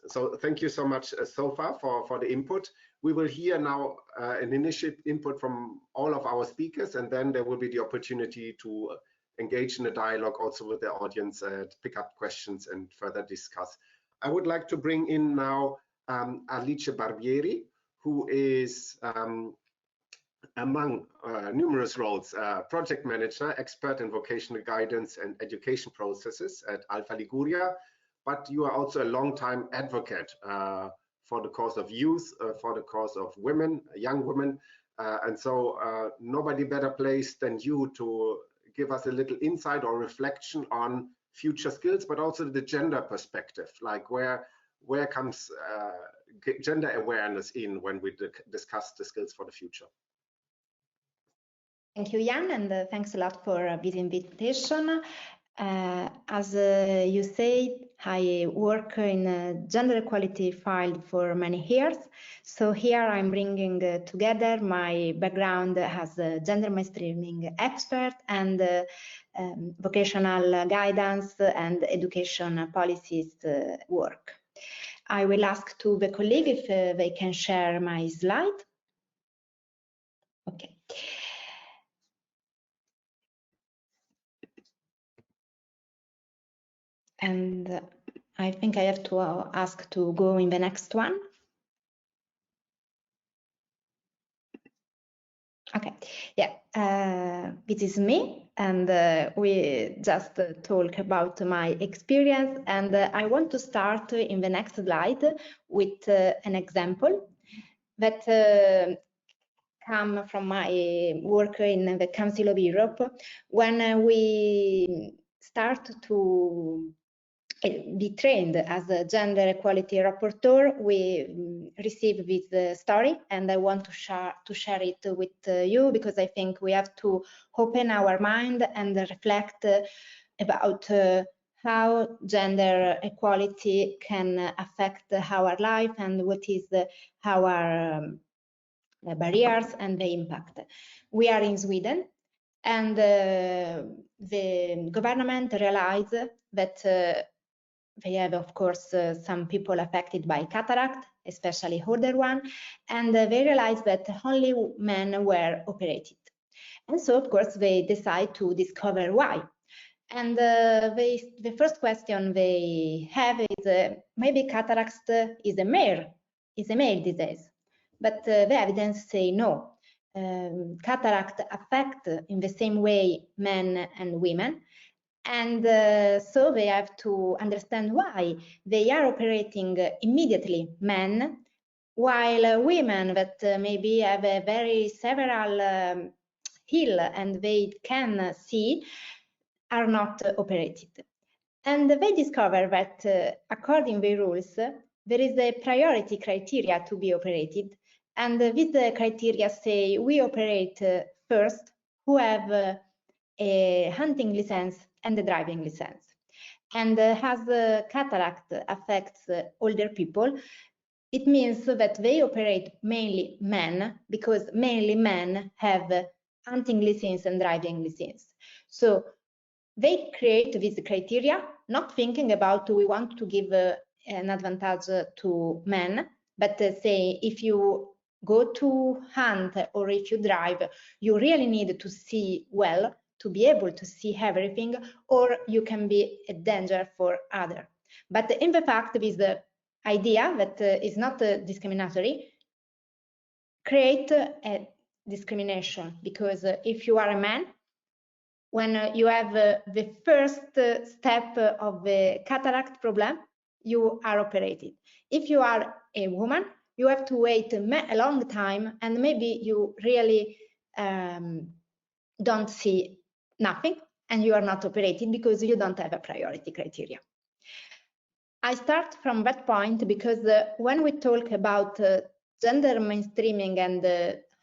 So thank you so much so far for the input. We will hear now an initial input from all of our speakers, and then there will be the opportunity to engage in a dialogue also with the audience, pick up questions and further discuss. I would like to bring in now Alice Barbieri, who is among numerous roles, project manager, expert in vocational guidance and education processes at ALFA Liguria, but you are also a long-time advocate for the cause of youth, for the cause of women, young women, and so nobody better placed than you to give us a little insight or reflection on future skills, but also the gender perspective, like where comes gender awareness in when we discuss the skills for the future. Thank you, Jan, and thanks a lot for this invitation. As you said, I work in gender equality field for many years. So here I'm bringing together my background as a gender mainstreaming expert and vocational guidance and education policies work. I will ask to the colleague if they can share my slide. Okay. And I think I have to ask to go in the next one. Okay, yeah, this is me, and we just talk about my experience, and I want to start in the next slide with an example that come from my work in the Council of Europe when we start to be trained as a gender equality rapporteur, we received this story, and I want to share it with you, because I think we have to open our mind and reflect about how gender equality can affect our life and what is our barriers and the impact. We are in Sweden, and the government realized that they have, of course, some people affected by cataract, especially older one, and they realized that only men were operated. And so, of course, they decide to discover why. And the first question they have is maybe cataract is a male disease, but the evidence say no. Cataract affect in the same way men and women, and so they have to understand why they are operating immediately men, while women that maybe have a very several hill and they can see are not operated. And they discover that according to the rules, there is a priority criteria to be operated. And these criteria say we operate first who have a hunting license and a driving license. And as cataract affects older people, it means that they operate mainly men, because mainly men have hunting license and driving license. So they create this criteria, not thinking about we want to give an advantage to men, but say if you go to hunt or if you drive, you really need to see well to be able to see everything, or you can be a danger for others. But in the fact, this idea that is not discriminatory create a discrimination, because if you are a man, when you have the first step of the cataract problem, you are operated. If you are a woman, you have to wait a long time, and maybe you really don't see nothing, and you are not operated because you don't have a priority criteria. I start from that point because when we talk about gender mainstreaming and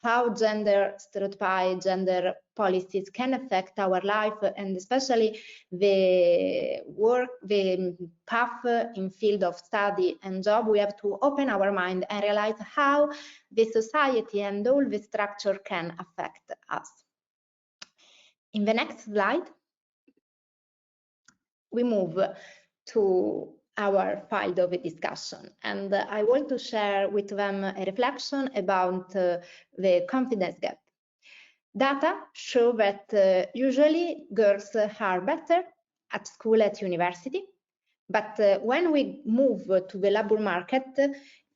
how gender stereotype, gender policies can affect our life, and especially the work, the path in field of study and job, we have to open our mind and realize how the society and all the structure can affect us. In the next slide, we move to our field of discussion, and I want to share with them a reflection about the confidence gap. Data show that usually girls are better at school, at university, but when we move to the labor market,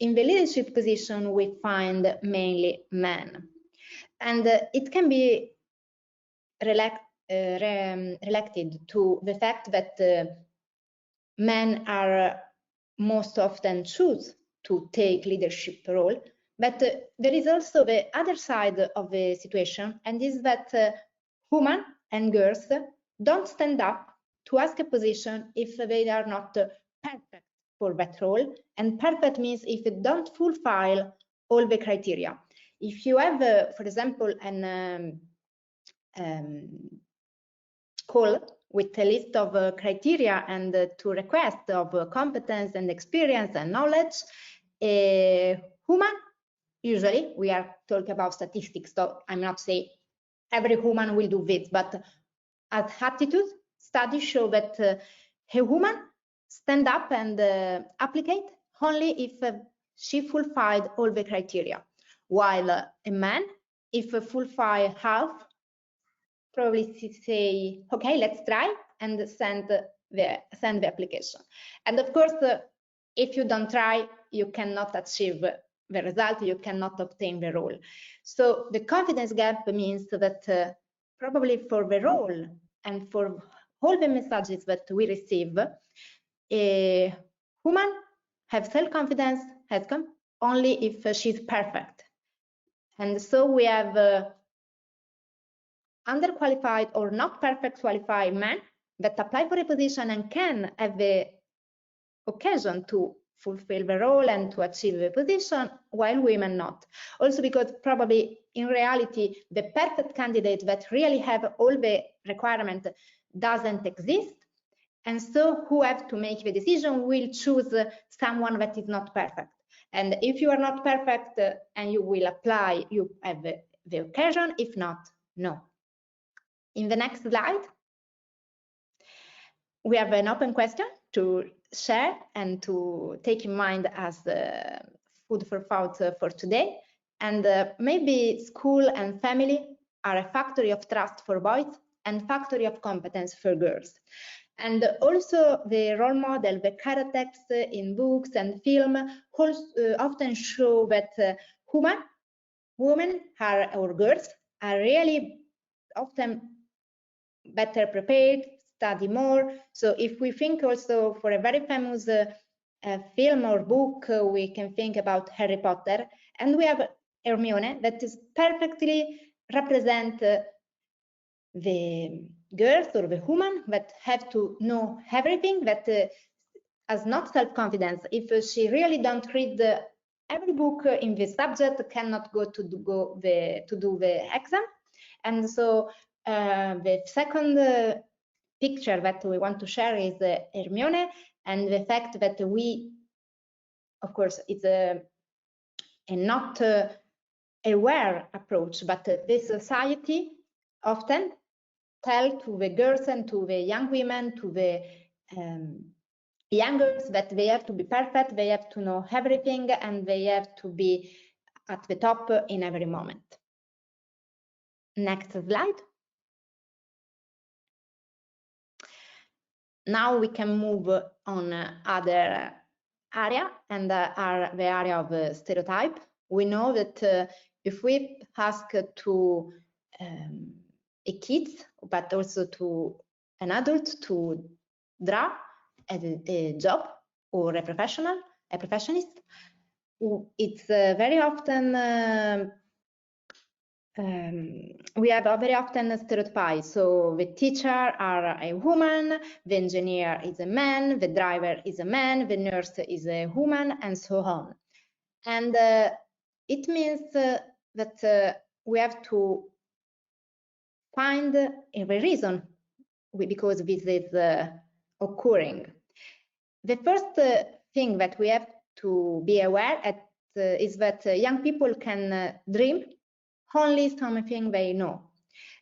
in the leadership position we find mainly men, and it can be related to the fact that men are most often choose to take leadership role, but there is also the other side of the situation, and is that women and girls don't stand up to ask a position if they are not perfect for that role, and perfect means if they don't fulfill all the criteria. If you have, for example, an call with a list of criteria and to request of competence and experience and knowledge, a woman, usually we are talking about statistics, so I'm not saying every woman will do this, but as attitude, studies show that a woman stand up and applicate only if she fulfilled all the criteria, while a man, if fulfill half, probably say, okay, let's try, and send the application. And of course, if you don't try, you cannot achieve the result, you cannot obtain the role. So the confidence gap means that probably for the role and for all the messages that we receive, a woman have self-confidence only if she's perfect. And so we have underqualified or not perfect qualified men that apply for a position and can have the occasion to fulfill the role and to achieve the position, while women not. Also because probably in reality, the perfect candidate that really have all the requirements doesn't exist. And so who have to make the decision will choose someone that is not perfect. And if you are not perfect and you will apply, you have the occasion. If not, no. In the next slide, we have an open question to share and to take in mind as food for thought for today. And maybe school and family are a factory of trust for boys and factory of competence for girls. And also the role model, the characters in books and film often show that women or girls are really often better prepared, study more. So if we think also for a very famous film or book, we can think about Harry Potter, and we have Hermione that is perfectly represent the girls or the woman that have to know everything, that has not self-confidence. If she really don't read every book in the subject, cannot go to do the exam. And so the second picture that we want to share is Hermione, and the fact that we, of course, it's a not aware approach, but the society often tell to the girls and to the young women, to the young girls, that they have to be perfect, they have to know everything, and they have to be at the top in every moment. Next slide. Now we can move on other area, and are the area of stereotype. We know that if we ask to a kid, but also to an adult to draw a job or a professionist, it's very often we have very often stereotypes. So the teacher are a woman, the engineer is a man, the driver is a man, the nurse is a woman, and so on. And it means that we have to find a reason because this is occurring. The first thing that we have to be aware at is that young people can dream only something they know,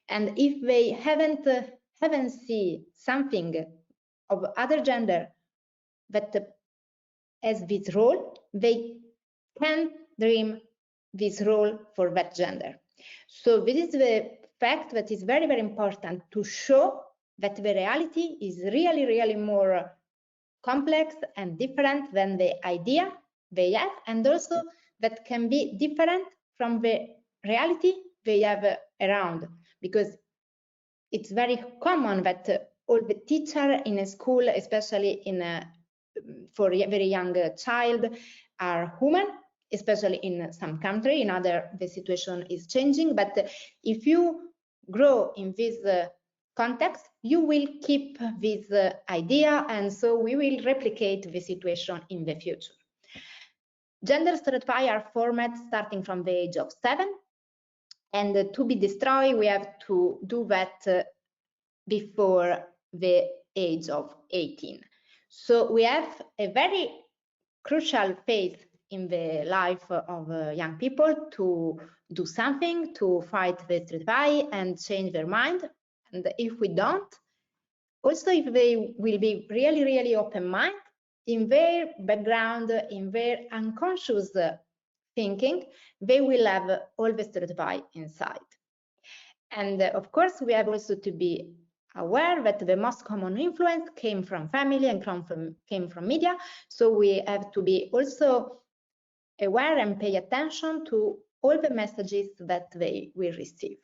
and if they haven't seen something of other gender that has this role, they can dream this role for that gender. So this is the fact that is very, very important to show that the reality is really, really more complex and different than the idea they have, and also that can be different from the reality they have around, because it's very common that all the teachers in a school, especially for a very young child, are women, especially in some country. In other, the situation is changing. But if you grow in this context, you will keep this idea, and so we will replicate the situation in the future. Gender stereotypes are formed starting from the age of 7, and to be destroyed, we have to do that before the age of 18. So we have a very crucial phase in the life of young people to do something, to fight the stereotype and change their mind. And if we don't, also if they will be really, really open-minded, in their background, in their unconscious thinking, they will have all the stereotype inside. And of course, we have also to be aware that the most common influence came from family and came from media. So we have to be also aware and pay attention to all the messages that they will receive.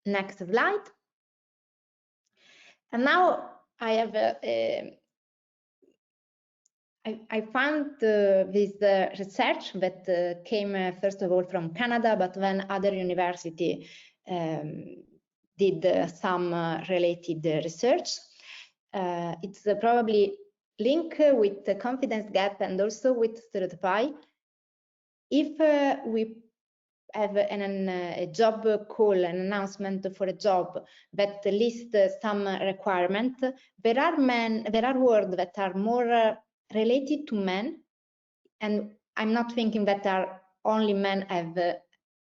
Next slide. And now I have I found this research that came first of all from Canada, but then other university did some related research. It's probably link with the confidence gap and also with Cedefop. If we have a job call, an announcement for a job that lists some requirement, there are words that are more related to men, and I'm not thinking that only men have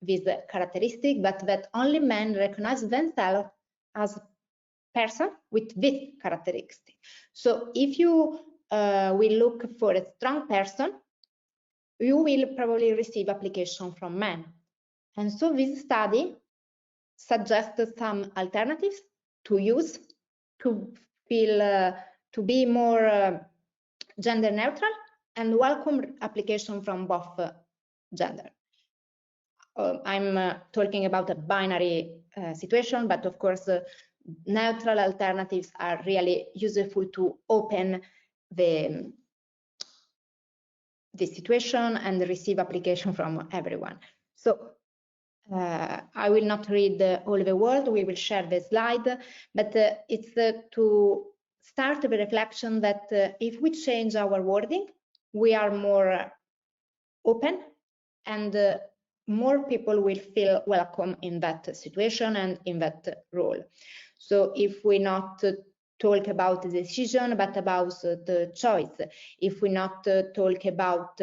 this characteristic, but that only men recognize themselves as person with this characteristic. So if you will look for a strong person, you will probably receive application from men. And so this study suggests some alternatives to use to feel to be more gender neutral and welcome application from both gender. I'm talking about a binary situation, but of course neutral alternatives are really useful to open the situation and receive application from everyone. So I will not read all the word, we will share the slide, but it's to start the reflection that if we change our wording, we are more open and more people will feel welcome in that situation and in that role. So if we not talk about the decision, but about the choice, if we not talk about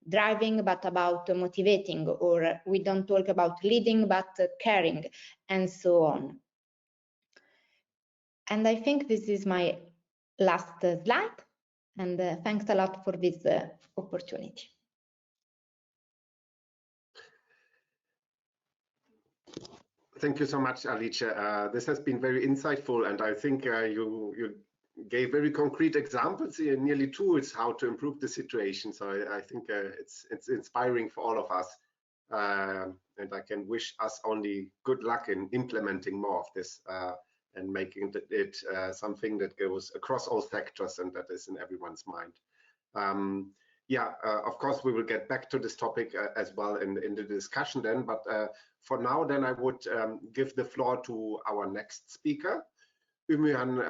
driving, but about motivating, or we don't talk about leading, but caring, and so on. And I think this is my last slide, and thanks a lot for this opportunity. Thank you so much, Alice. This has been very insightful, and I think you gave very concrete examples, nearly tools how to improve the situation. So I think it's inspiring for all of us, and I can wish us only good luck in implementing more of this and making it something that goes across all sectors and that is in everyone's mind. Yeah, of course, we will get back to this topic as well in the discussion then, but for now, then I would give the floor to our next speaker, Ummuhan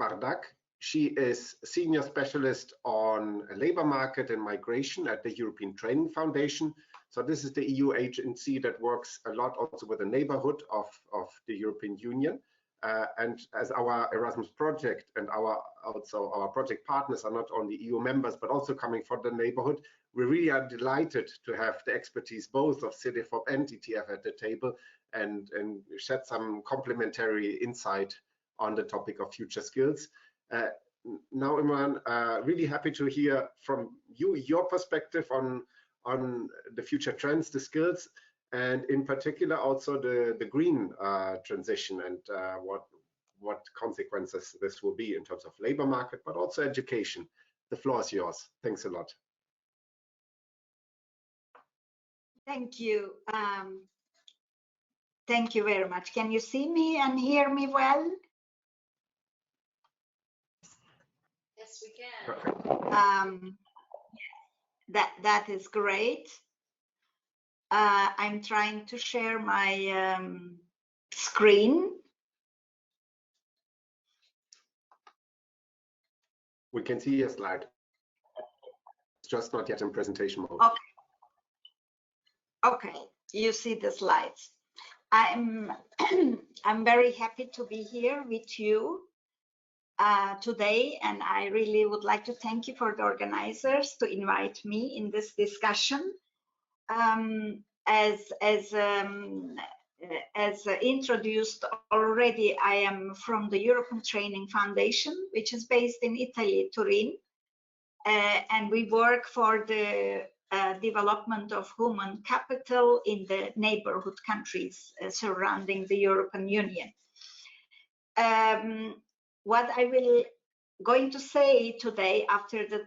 Bardak. She is Senior Specialist on Labor Market and Migration at the European Training Foundation. So this is the EU agency that works a lot also with the neighborhood of the European Union. And as our Erasmus project and our project partners are not only EU members, but also coming from the neighborhood, we really are delighted to have the expertise both of Cedefop and ETF at the table and shed some complementary insight on the topic of future skills. Now, Ummuhan, really happy to hear from you, your perspective on the future trends, the skills, and in particular also the green transition and what consequences this will be in terms of labor market, but also education. The floor is yours. Thanks a lot. Thank you. Thank you very much. Can you see me and hear me well? Yes, we can. Perfect. That is great. I'm trying to share my screen. We can see a slide. It's just not yet in presentation mode. Okay. Okay, you see the slides. I'm very happy to be here with you today, and I really would like to thank you for the organizers to invite me in this discussion. As introduced already, I am from the European Training Foundation, which is based in Italy, Turin, and we work for the development of human capital in the neighborhood countries surrounding the European Union. What I will going to say today after the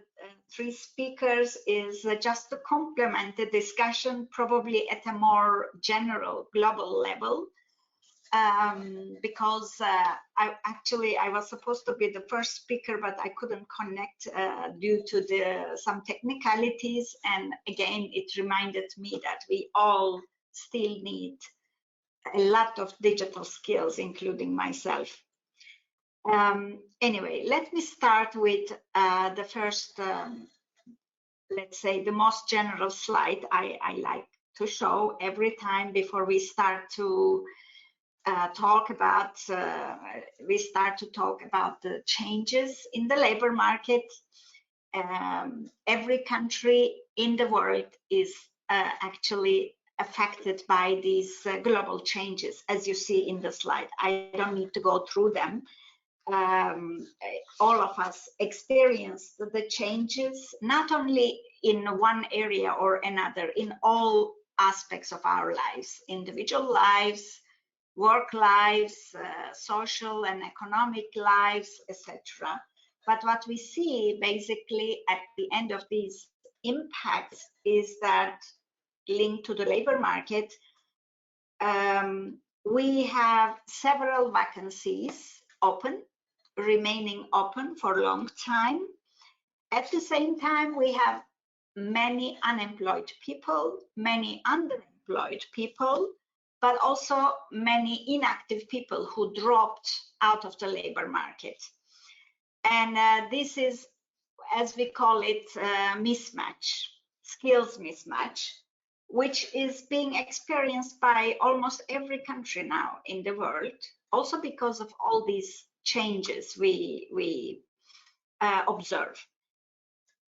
three speakers is just to complement the discussion, probably at a more general global level, because I was supposed to be the first speaker, but I couldn't connect due to some technicalities. And again, it reminded me that we all still need a lot of digital skills, including myself. Anyway, let me start with the first, let's say, the most general slide I like to show every time before we start to talk about the changes in the labor market. Every country in the world is actually affected by these global changes, as you see in the slide. I don't need to go through them. All of us experience the changes, not only in one area or another, in all aspects of our lives, individual lives, work lives, social and economic lives, etc. But what we see basically at the end of these impacts is that linked to the labor market, we have several vacancies open, remaining open for a long time. At the same time, we have many unemployed people, many underemployed people, but also many inactive people who dropped out of the labor market. And this is, as we call it, mismatch, skills mismatch, which is being experienced by almost every country now in the world, also because of all these changes we observe.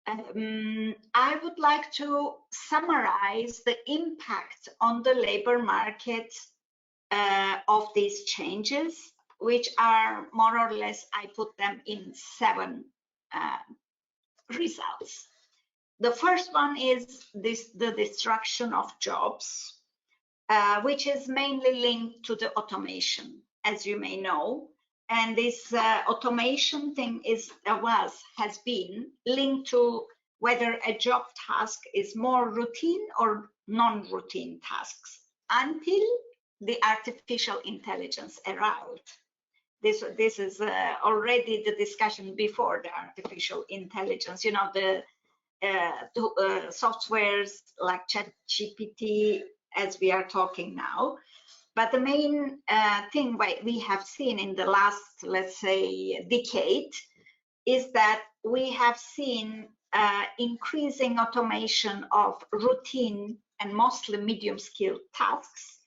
I would like to summarize the impact on the labor market of these changes, which are more or less, I put them in 7 results. The first one is the destruction of jobs, which is mainly linked to the automation, as you may know. And this automation thing has been linked to whether a job task is more routine or non-routine tasks until the artificial intelligence arrived. This is already the discussion before the artificial intelligence. You know, the softwares like ChatGPT, as we are talking now. But the main thing we have seen in the last, let's say, decade is that we have seen increasing automation of routine and mostly medium-skilled tasks,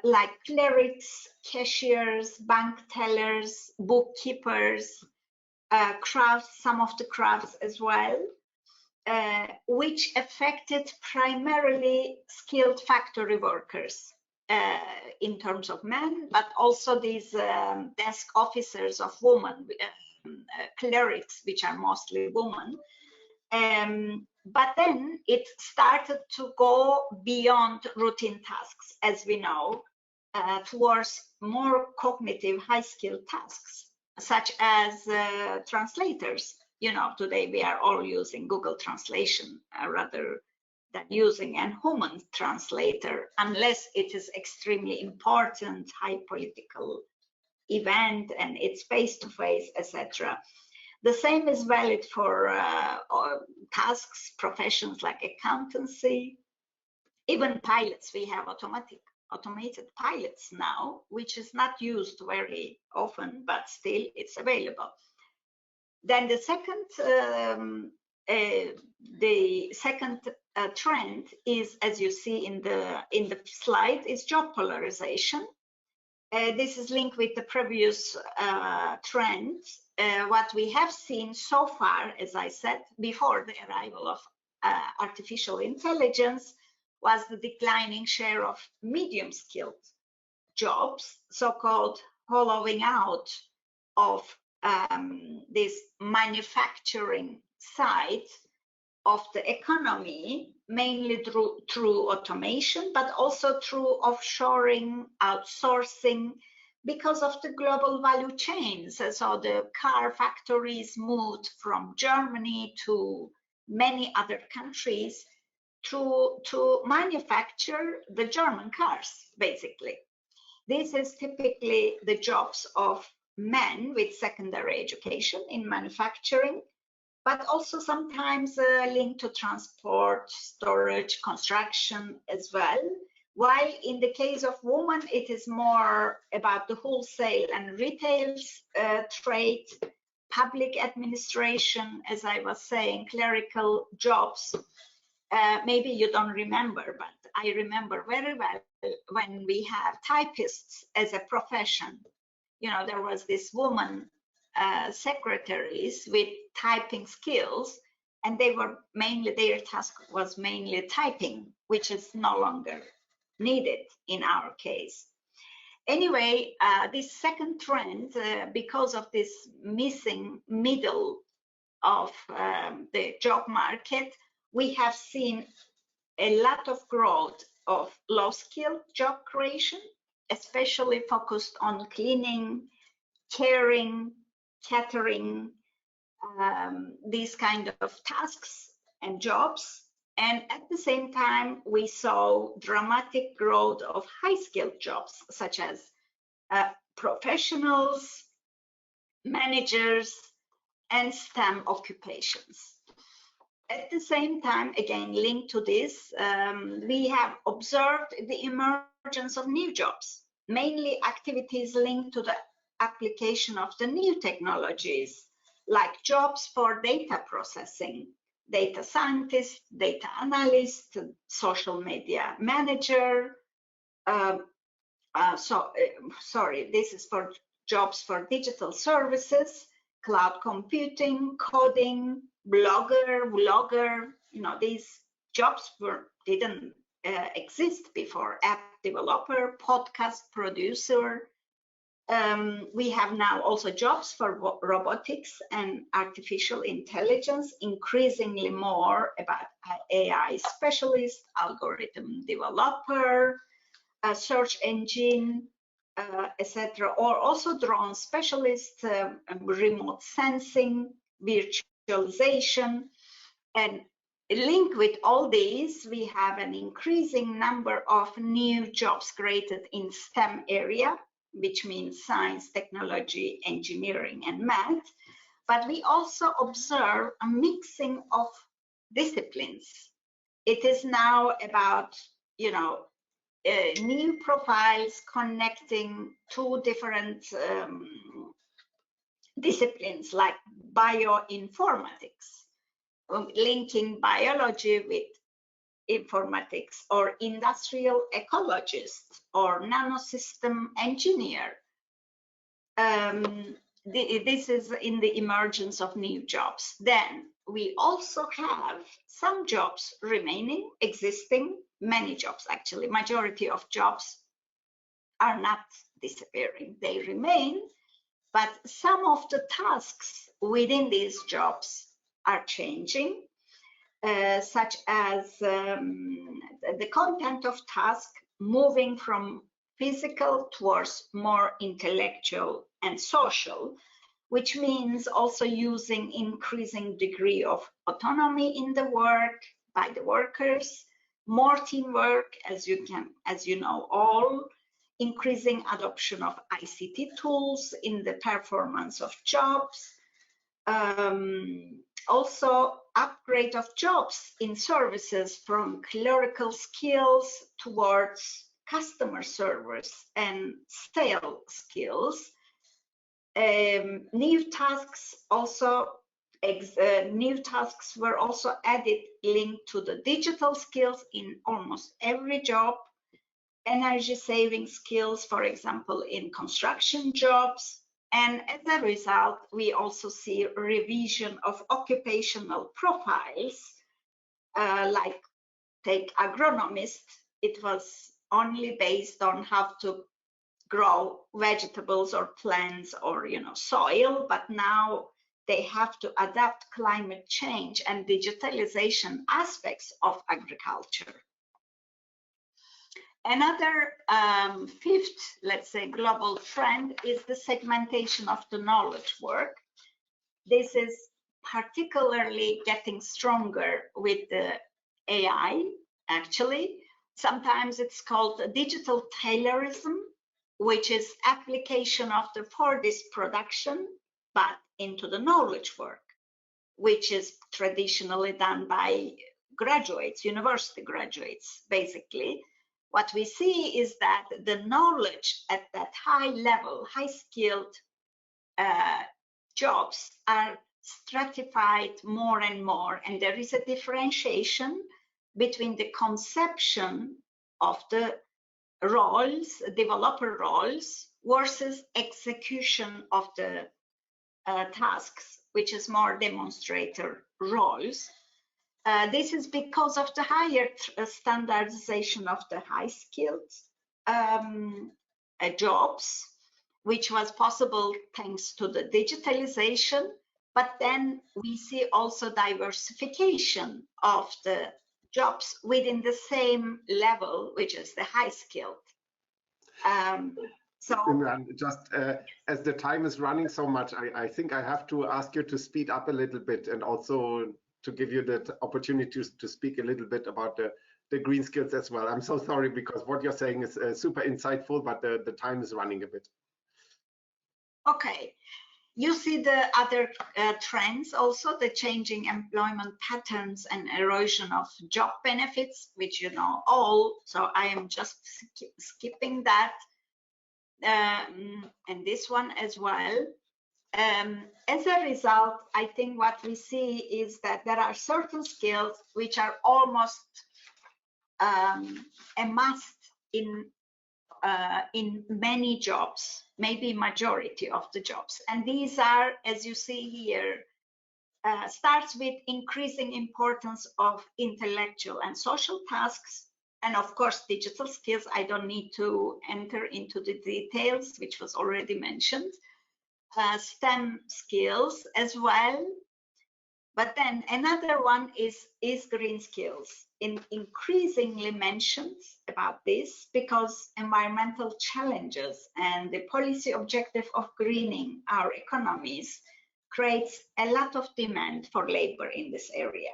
like clerics, cashiers, bank tellers, bookkeepers, crafts, some of the crafts as well, which affected primarily skilled factory workers. In terms of men, but also these desk officers of women, clerics, which are mostly women. But then it started to go beyond routine tasks, as we know, towards more cognitive, high-skilled tasks, such as translators. You know, today we are all using Google Translation rather than using a human translator, unless it is extremely important, high political event, and it's face-to-face, etc. The same is valid for tasks, professions like accountancy, even pilots. We have automated pilots now, which is not used very often, but still it's available. Then the second trend is, as you see in the slide, is job polarization. This is linked with the previous trend. What we have seen so far, as I said, before the arrival of artificial intelligence, was the declining share of medium-skilled jobs, so-called hollowing out of this manufacturing side of the economy, mainly through automation, but also through offshoring, outsourcing, because of the global value chains. So the car factories moved from Germany to many other countries to manufacture the German cars, basically. This is typically the jobs of men with secondary education in manufacturing, but also sometimes linked to transport, storage, construction as well, While in the case of women, it is more about the wholesale and retail trade, public administration, as I was saying, clerical jobs. Maybe you don't remember, but I remember very well when we have typists as a profession. You know, there was this woman secretaries with typing skills, and they were mainly, their task was mainly typing, which is no longer needed in our case. Anyway, this second trend, because of this missing middle of the job market, we have seen a lot of growth of low-skilled job creation, especially focused on cleaning, caring, catering, these kind of tasks and jobs. And at the same time, we saw dramatic growth of high-skilled jobs, such as professionals, managers, and STEM occupations. At the same time, again, linked to this, we have observed the emergence of new jobs, mainly activities linked to the application of the new technologies, like jobs for data processing, data scientist, data analyst, social media manager. This is for jobs for digital services, cloud computing, coding, vlogger. You know, these jobs didn't exist before. App developer, podcast producer. We have now also jobs for robotics and artificial intelligence, increasingly more about AI specialist, algorithm developer, search engine, etc., or also drone specialist, remote sensing, virtualization. And linked with all these, we have an increasing number of new jobs created in STEM area, which means science, technology, engineering, and math. But we also observe a mixing of disciplines. It is now about, you know, new profiles connecting two different disciplines like bioinformatics, linking biology with informatics, or industrial ecologist, or nanosystem engineer. This is in the emergence of new jobs. Then we also have some jobs remaining, existing, many jobs actually. Majority of jobs are not disappearing, they remain, but some of the tasks within these jobs are changing, such as the content of task moving from physical towards more intellectual and social, which means also using increasing degree of autonomy in the work by the workers, more teamwork, as you know all, increasing adoption of ICT tools in the performance of jobs, also upgrade of jobs in services from clerical skills towards customer service and sales skills. New tasks were also added linked to the digital skills in almost every job. Energy saving skills, for example, in construction jobs. And as a result, we also see a revision of occupational profiles, like take agronomist. It was only based on how to grow vegetables or plants or, you know, soil, but now they have to adapt climate change and digitalization aspects of agriculture. Another fifth, let's say, global trend is the segmentation of the knowledge work. This is particularly getting stronger with the AI, actually. Sometimes it's called digital taylorism, which is application of the for this production, but into the knowledge work, which is traditionally done by graduates, university graduates, basically. what we see is that the knowledge at that high level, high-skilled jobs are stratified more and more, and there is a differentiation between the conception of the roles, developer roles, versus execution of the tasks, which is more demonstrator roles. This is because of the higher standardization of the high-skilled jobs, which was possible thanks to the digitalization. But then we see also diversification of the jobs within the same level, which is the high-skilled. So just as the time is running so much, I think I have to ask you to speed up a little bit, and also to give you the opportunity to speak a little bit about the green skills as well. I'm so sorry, because what you're saying is super insightful, but the time is running a bit. Okay. You see the other trends also, the changing employment patterns and erosion of job benefits, which you know all. So I am just skipping that. And this one as well. As a result, I think what we see is that there are certain skills which are almost a must in many jobs, maybe majority of the jobs. And these are, as you see here, starts with increasing importance of intellectual and social tasks. And of course, digital skills, I don't need to enter into the details, which was already mentioned. STEM skills as well. But then another one is green skills. Increasingly mentioned about this because environmental challenges and the policy objective of greening our economies creates a lot of demand for labor in this area.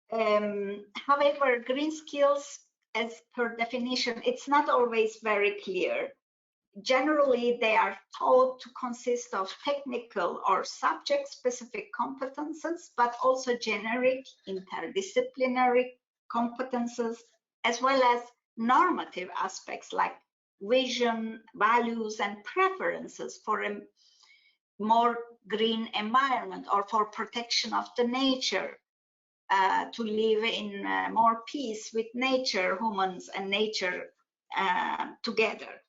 However, green skills, as per definition, it's not always very clear. Generally, they are thought to consist of technical or subject-specific competences, but also generic interdisciplinary competences, as well as normative aspects like vision, values, and preferences for a more green environment or for protection of the nature, to live in more peace with nature, humans and nature together.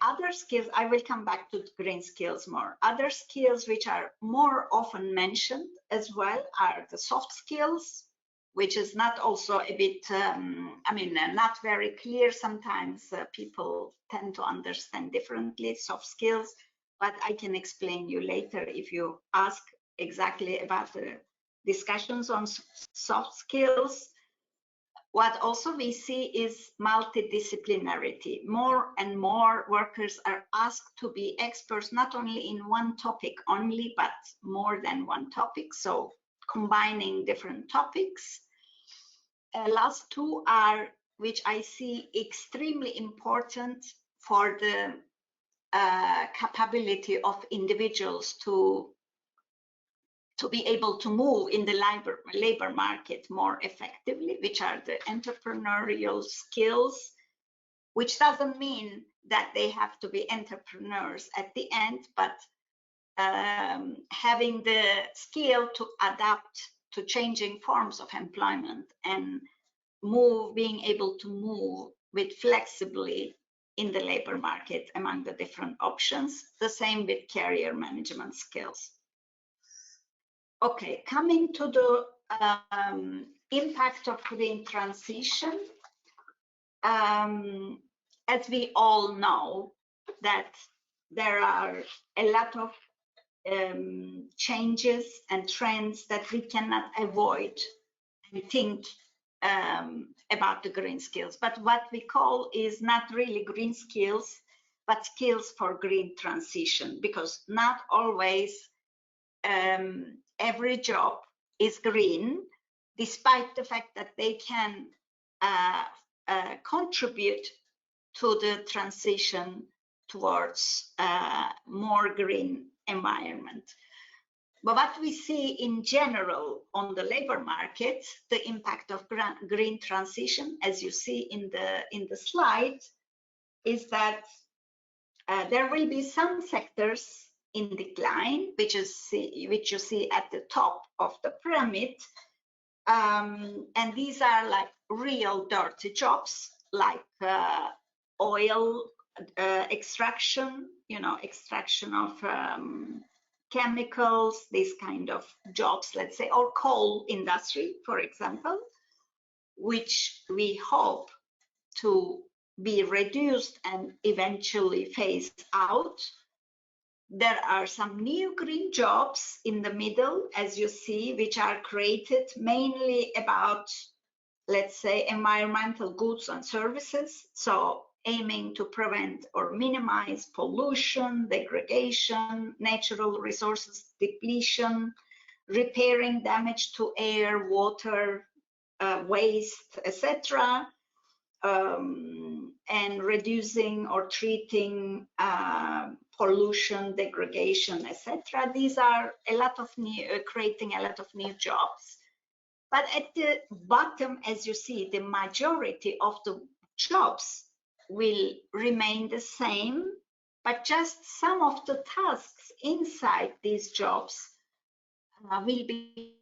Other skills, I will come back to green skills more. Other skills which are more often mentioned as well are the soft skills, which is not also a bit, not very clear. Sometimes people tend to understand differently soft skills, but I can explain you later if you ask exactly about the discussions on soft skills. What also we see is multidisciplinarity. More and more workers are asked to be experts not only in one topic only, but more than one topic, so combining different topics. Last two are, which I see extremely important for the capability of individuals to be able to move in the labor market more effectively, which are the entrepreneurial skills, which doesn't mean that they have to be entrepreneurs at the end, but having the skill to adapt to changing forms of employment and being able to move with flexibly in the labor market among the different options. The same with career management skills. Okay, coming to the impact of green transition. As we all know, that there are a lot of changes and trends that we cannot avoid and think about the green skills. But what we call is not really green skills, but skills for green transition, because not always every job is green, despite the fact that they can contribute to the transition towards more green environment. But what we see in general on the labor market, the impact of green transition, as you see in the slide, is that there will be some sectors in decline, which you see at the top of the pyramid, and these are like real dirty jobs, like oil extraction, extraction of chemicals, these kind of jobs, let's say, or coal industry, for example, which we hope to be reduced and eventually phased out. There are some new green jobs in the middle, as you see, which are created mainly about, let's say, environmental goods and services. So aiming to prevent or minimize pollution, degradation, natural resources depletion, repairing damage to air, water, waste, etc., and reducing or treating pollution, degradation, etc. These are a lot of creating a lot of new jobs. But at the bottom, as you see, the majority of the jobs will remain the same, but just some of the tasks inside these jobs will be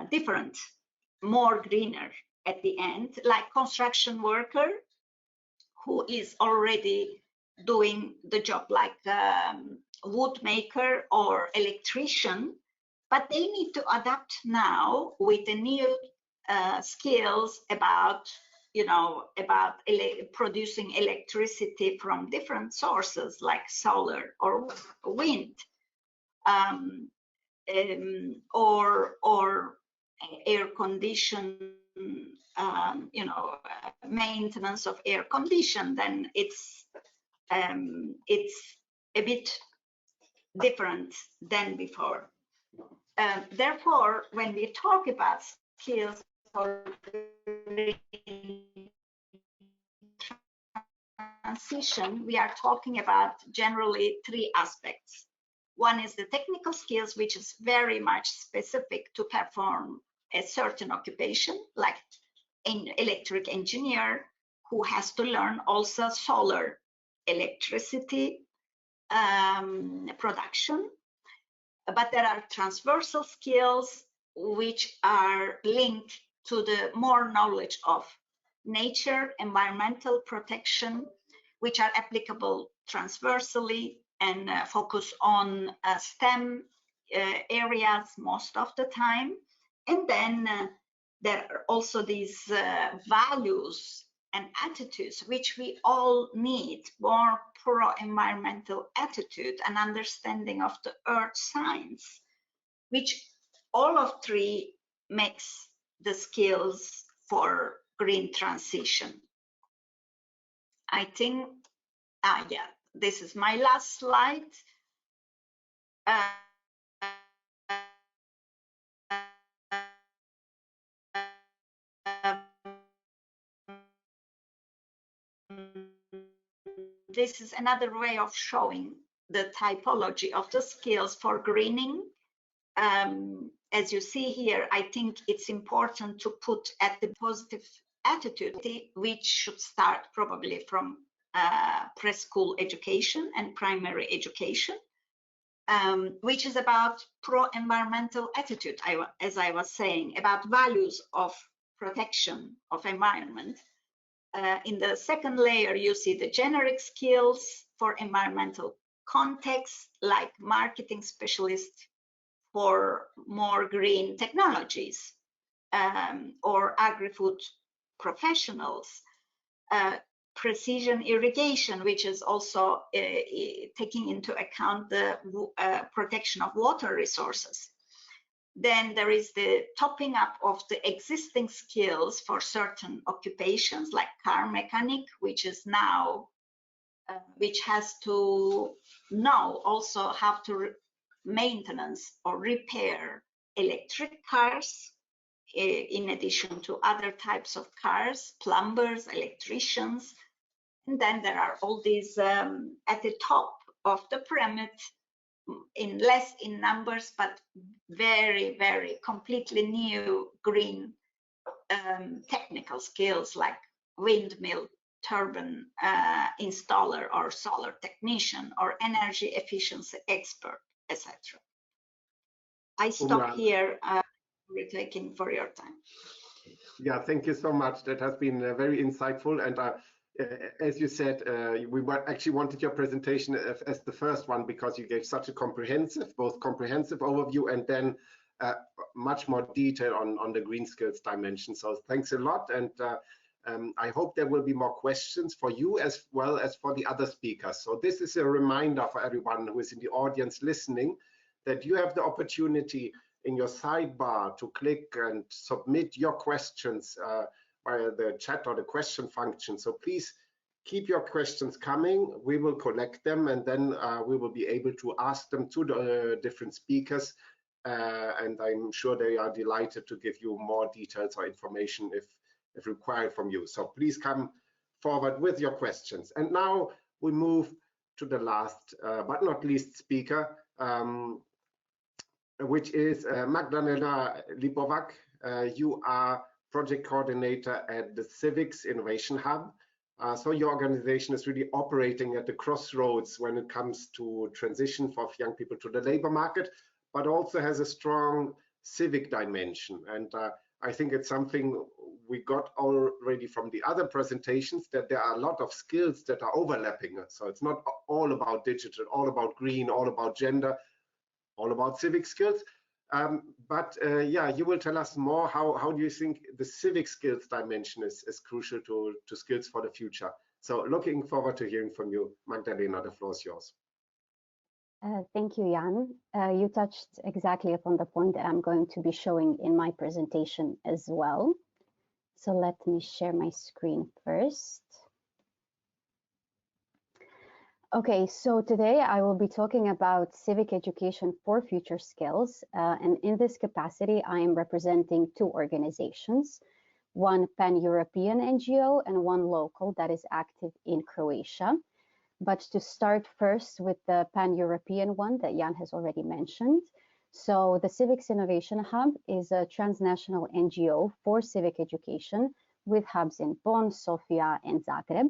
different, more greener at the end, like construction worker who is already doing the job, like wood maker or electrician, but they need to adapt now with the new skills about producing electricity from different sources like solar or wind, or air condition, maintenance of air condition. Then it's a bit different than before. Therefore, when we talk about skills for transition, we are talking about generally three aspects. One is the technical skills, which is very much specific to perform a certain occupation, like an electric engineer who has to learn also solar electricity production. But there are transversal skills which are linked to the more knowledge of nature, environmental protection, which are applicable transversally and focus on STEM areas most of the time. And then there are also these values and attitudes which we all need, more pro-environmental attitude and understanding of the earth science, which all of three makes the skills for green transition. I think, yeah, this is my last slide. This is another way of showing the typology of the skills for greening. As you see here, I think it's important to put at the positive attitude, which should start probably from preschool education and primary education, which is about pro-environmental attitude, as I was saying, about values of protection of environment. In the second layer, you see the generic skills for environmental context, like marketing specialist for more green technologies, or agri-food professionals, precision irrigation, which is also taking into account the protection of water resources. Then there is the topping up of the existing skills for certain occupations, like car mechanic, which is now, which has to know also how to maintenance or repair electric cars, in addition to other types of cars, plumbers, electricians. And then there are all these at the top of the pyramid, less in numbers, but very, very completely new green technical skills like windmill turbine installer or solar technician or energy efficiency expert, etc. I stop here, taking for your time. Yeah, thank you so much. That has been very insightful. And as you said, we actually wanted your presentation as the first one because you gave such a both comprehensive overview and then much more detail on the green skills dimension. So thanks a lot. And I hope there will be more questions for you as well as for the other speakers. So this is a reminder for everyone who is in the audience listening that you have the opportunity in your sidebar to click and submit your questions via the chat or the question function. So please keep your questions coming. We will collect them and then we will be able to ask them to the different speakers. And I'm sure they are delighted to give you more details or information if required from you. So please come forward with your questions. And now we move to the last but not least speaker, which is Magdalena Lipovac. You are project coordinator at the CIVICS Innovation Hub. So your organization is really operating at the crossroads when it comes to transition for young people to the labor market, but also has a strong civic dimension. And I think it's something we got already from the other presentations, that there are a lot of skills that are overlapping. So it's not all about digital, all about green, all about gender, all about civic skills. Yeah, you will tell us more. How do you think the civic skills dimension is crucial to skills for the future? So looking forward to hearing from you. Magdalena, the floor is yours. Thank you, Jan. You touched exactly upon the point that I'm going to be showing in my presentation as well. So let me share my screen first. Okay, so today I will be talking about civic education for future skills. And in this capacity, I am representing two organizations, one pan-European NGO and one local that is active in Croatia. But to start first with the pan-European one that Jan has already mentioned. So the CIVICS Innovation Hub is a transnational NGO for civic education with hubs in Bonn, Sofia, and Zagreb.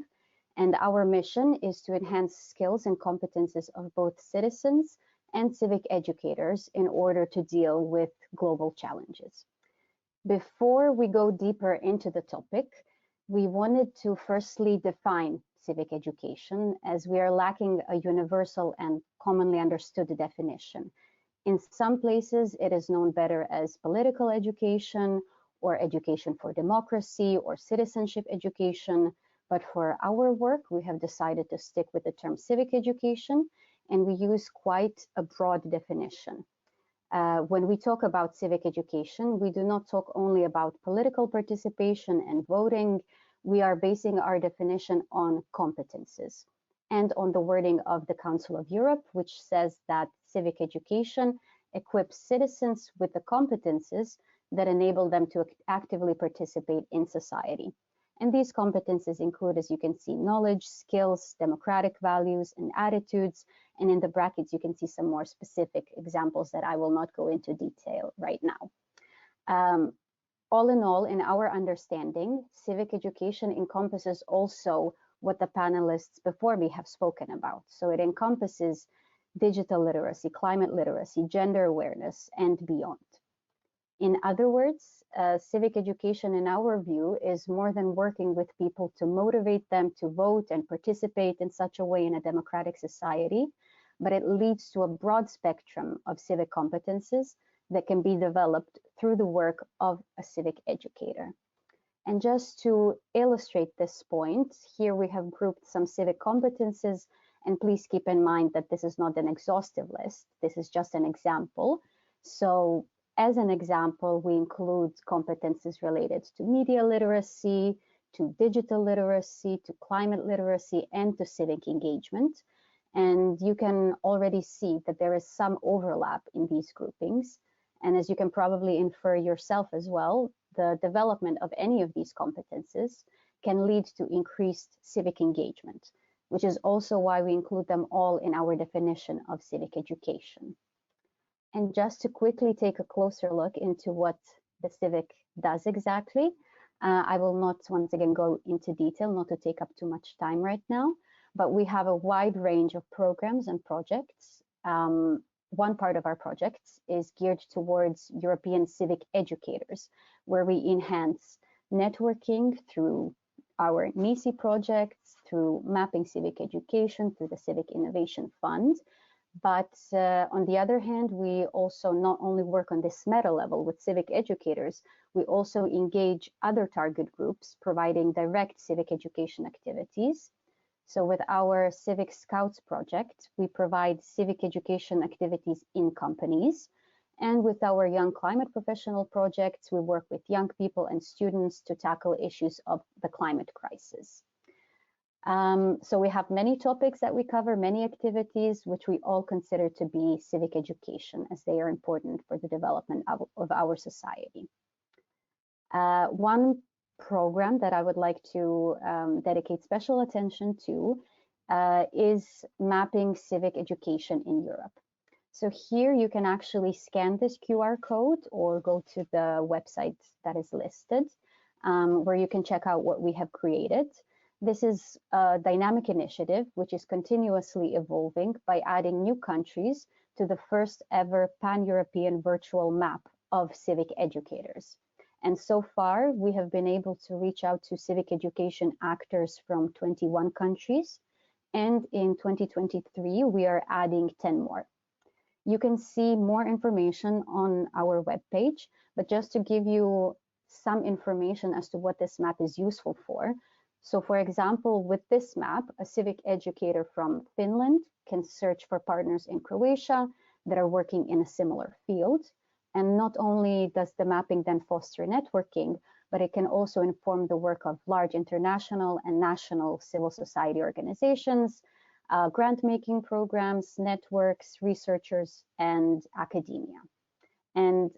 And our mission is to enhance skills and competences of both citizens and civic educators in order to deal with global challenges. Before we go deeper into the topic, we wanted to firstly define civic education, as we are lacking a universal and commonly understood definition. In some places, it is known better as political education or education for democracy or citizenship education. But for our work, we have decided to stick with the term civic education, and we use quite a broad definition. When we talk about civic education, we do not talk only about political participation and voting. We are basing our definition on competences and on the wording of the Council of Europe, which says that civic education equips citizens with the competences that enable them to actively participate in society. And these competences include, as you can see, knowledge, skills, democratic values, and attitudes. And in the brackets, you can see some more specific examples that I will not go into detail right now. All in all, in our understanding, civic education encompasses also what the panelists before me have spoken about. So it encompasses digital literacy, climate literacy, gender awareness, and beyond. In other words, civic education, in our view, is more than working with people to motivate them to vote and participate in such a way in a democratic society, but it leads to a broad spectrum of civic competences that can be developed through the work of a civic educator. And just to illustrate this point, here we have grouped some civic competences, and please keep in mind that this is not an exhaustive list. This is just an example. So as an example, we include competences related to media literacy, to digital literacy, to climate literacy, and to civic engagement. And you can already see that there is some overlap in these groupings. And as you can probably infer yourself as well, the development of any of these competences can lead to increased civic engagement, which is also why we include them all in our definition of civic education. And just to quickly take a closer look into what the civic does exactly, I will not once again go into detail, not to take up too much time right now, but we have a wide range of programs and projects. One part of our projects is geared towards European civic educators, where we enhance networking through our NICI projects, through mapping civic education, through the Civic Innovation Fund. But on the other hand, we also not only work on this meta level with civic educators, we also engage other target groups, providing direct civic education activities. So with our Civic Scouts project, we provide civic education activities in companies. And with our Young Climate Professional projects, we work with young people and students to tackle issues of the climate crisis. So we have many topics that we cover, many activities, which we all consider to be civic education, as they are important for the development of our society. One program that I would like to dedicate special attention to is mapping civic education in Europe. So here you can actually scan this QR code or go to the website that is listed, where you can check out what we have created. This is a dynamic initiative which is continuously evolving by adding new countries to the first ever pan-European virtual map of civic educators. And so far, we have been able to reach out to civic education actors from 21 countries. And in 2023, we are adding 10 more. You can see more information on our webpage, but just to give you some information as to what this map is useful for. So for example, with this map, a civic educator from Finland can search for partners in Croatia that are working in a similar field. And not only does the mapping then foster networking, but it can also inform the work of large international and national civil society organizations, grant-making programs, networks, researchers, and academia. And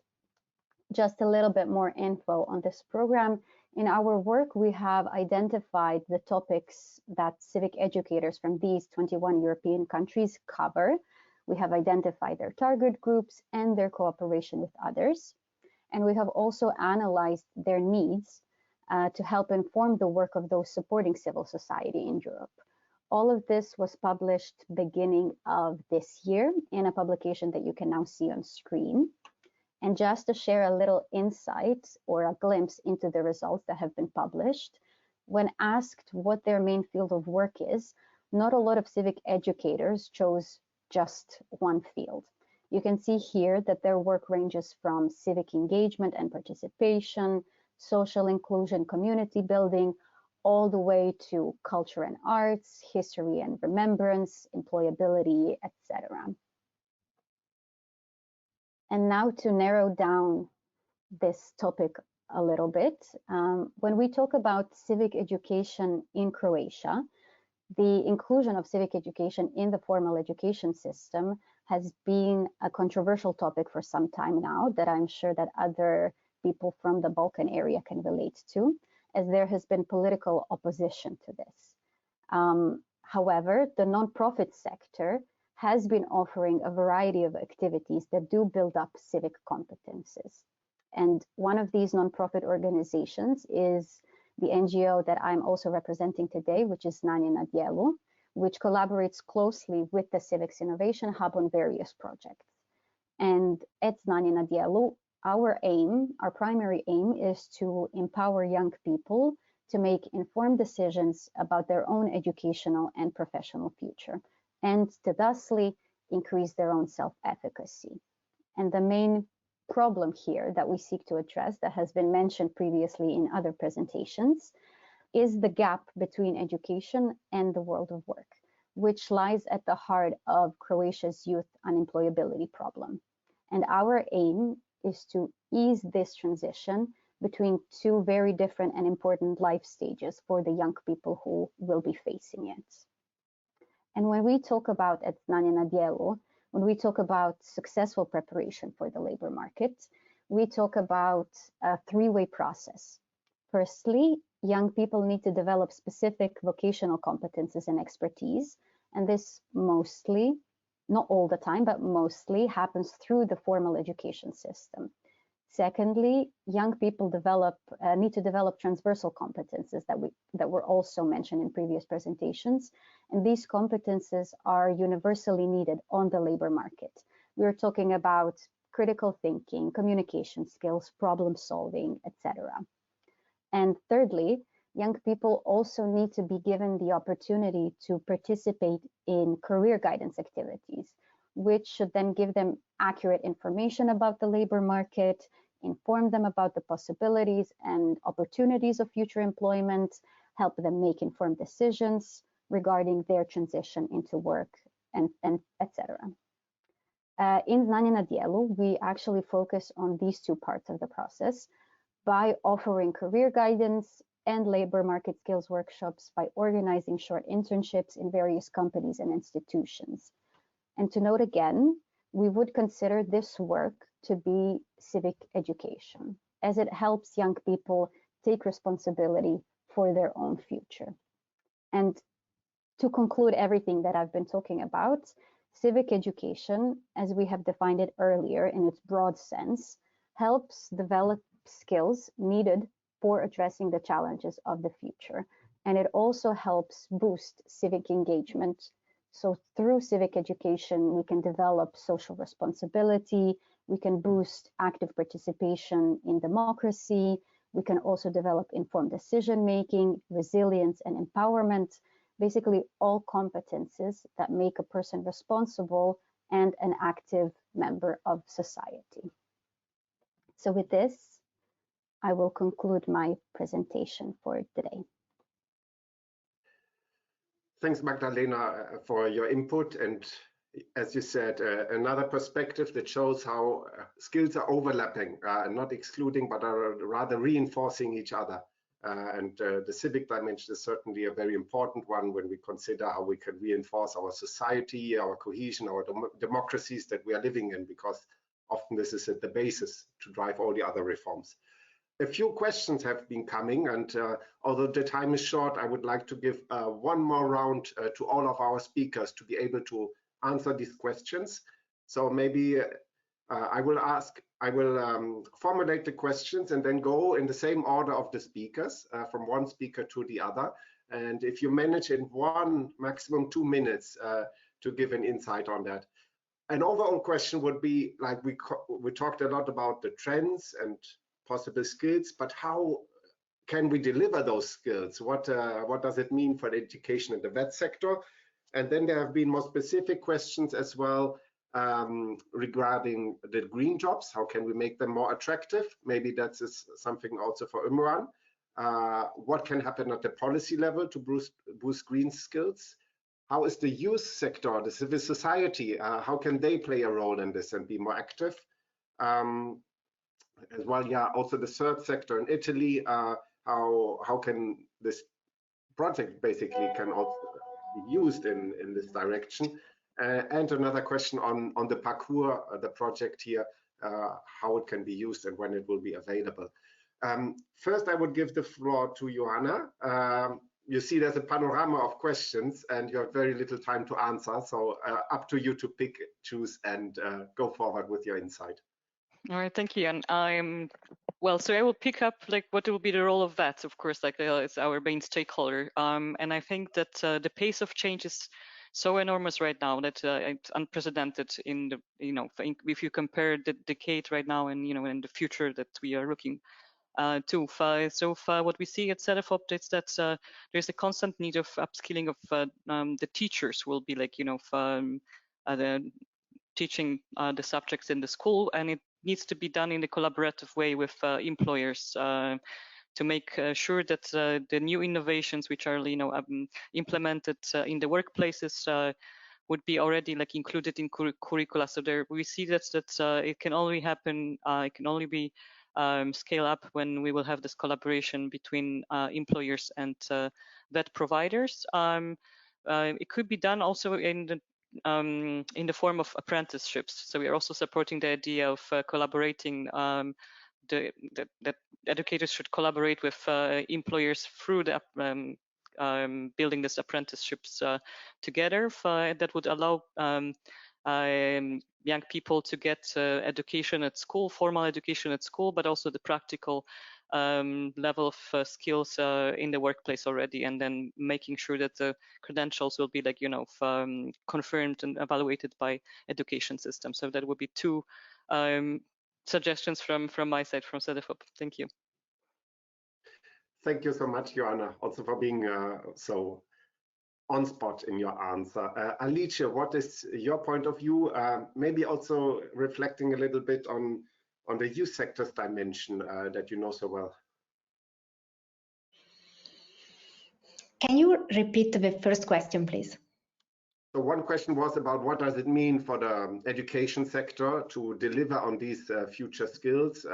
just a little bit more info on this program. In our work, we have identified the topics that civic educators from these 21 European countries cover. We have identified their target groups and their cooperation with others. And we have also analyzed their needs to help inform the work of those supporting civil society in Europe. All of this was published beginning of this year in a publication that you can now see on screen. And just to share a little insight or a glimpse into the results that have been published, when asked what their main field of work is, not a lot of civic educators chose just one field. You can see here that their work ranges from civic engagement and participation, social inclusion, community building, all the way to culture and arts, history and remembrance, employability, etc. And now to narrow down this topic a little bit, when we talk about civic education in Croatia, the inclusion of civic education in the formal education system has been a controversial topic for some time now that I'm sure that other people from the Balkan area can relate to, as there has been political opposition to this. However, the nonprofit sector has been offering a variety of activities that do build up civic competences. And one of these nonprofit organizations is the NGO that I'm also representing today, which is Zdanje na Djelu, which collaborates closely with the Civics Innovation Hub on various projects. And at Zdanje na Djelu, our primary aim is to empower young people to make informed decisions about their own educational and professional future, and to thusly increase their own self-efficacy. And the main problem here that we seek to address, that has been mentioned previously in other presentations, is the gap between education and the world of work, which lies at the heart of Croatia's youth unemployability problem. And our aim is to ease this transition between two very different and important life stages for the young people who will be facing it. And when we talk about at Zdanje na Djelu, when we talk about successful preparation for the labor market, we talk about a three-way process. Firstly, young people need to develop specific vocational competences and expertise. And this mostly, not all the time, but mostly happens through the formal education system. Secondly, young people need to develop transversal competences that were also mentioned in previous presentations. And these competences are universally needed on the labor market. We are talking about critical thinking, communication skills, problem solving, etc. And thirdly, young people also need to be given the opportunity to participate in career guidance activities, which should then give them accurate information about the labor market, inform them about the possibilities and opportunities of future employment, help them make informed decisions regarding their transition into work, and etc. In Zdanje na Djelu, we actually focus on these two parts of the process by offering career guidance and labor market skills workshops, by organizing short internships in various companies and institutions. And to note again, we would consider this work to be civic education, as it helps young people take responsibility for their own future. And to conclude everything that I've been talking about, civic education, as we have defined it earlier in its broad sense, helps develop skills needed for addressing the challenges of the future. And it also helps boost civic engagement. So through civic education, we can develop social responsibility, we can boost active participation in democracy, we can also develop informed decision-making, resilience, and empowerment, basically all competences that make a person responsible and an active member of society. So with this, I will conclude my presentation for today. Thanks, Magdalena, for your input. And as you said, another perspective that shows how skills are overlapping, not excluding, but are rather reinforcing each other. The civic dimension is certainly a very important one when we consider how we can reinforce our society, our cohesion, our democracies that we are living in, because often this is at the basis to drive all the other reforms. A few questions have been coming, and although the time is short, I would like to give one more round to all of our speakers to be able to answer these questions. So maybe I will formulate the questions and then go in the same order of the speakers, from one speaker to the other. And if you manage in 1, maximum 2 minutes to give an insight on that. An overall question would be, like we talked a lot about the trends and possible skills, but how can we deliver those skills? What does it mean for the education in the vet sector? And then there have been more specific questions as well regarding the green jobs. How can we make them more attractive? Maybe that's something also for Ummuhan. What can happen at the policy level to boost green skills? How is the youth sector, the civil society, how can they play a role in this and be more active? As well, yeah, also the third sector in Italy, how can this project basically can also be used in this direction? And another question on the parcours, the project here, how it can be used and when it will be available. First, I would give the floor to Joanna. You see there's a panorama of questions and you have very little time to answer. So up to you to pick, choose, and go forward with your insight. All right, thank you. And well, so I will pick up like what will be the role of that, of course, like it's our main stakeholder. And I think that the pace of change is so enormous right now that it's unprecedented in the, if you compare the decade right now and, in the future that we are looking to. So what we see at Cedefop is that there's a constant need of upskilling of the teachers will be like, teaching the subjects in the school, and it needs to be done in a collaborative way with employers to make sure that the new innovations which are implemented in the workplaces would be already like included in curricula. So there we see that it can only happen, it can only be scale up when we will have this collaboration between employers and vet providers. It could be done also in the form of apprenticeships. So we are also supporting the idea of collaborating that educators should collaborate with employers through the building these apprenticeships together. That would allow young people to get education at school, formal education at school, but also the practical level of skills in the workplace already, and then making sure that the credentials will be like, you know, confirmed and evaluated by education system. So that would be two suggestions from my side, from Cedefop. Thank you. Thank you so much, Joanna, also for being so on spot in your answer. Alice, what is your point of view? Maybe also reflecting a little bit on the youth sector's dimension that you know so well. Can you repeat the first question, please? So one question was about what does it mean for the education sector to deliver on these future skills?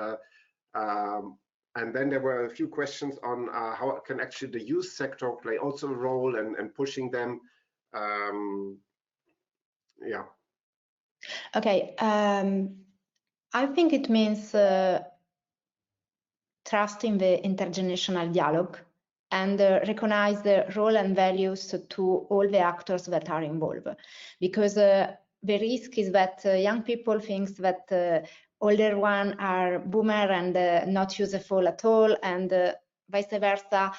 And then there were a few questions on how can actually the youth sector play also a role and pushing them. Yeah. Okay. I think it means trust in the intergenerational dialogue and recognize the role and values to all the actors that are involved. Because the risk is that young people think that older ones are boomer and not useful at all, and vice versa.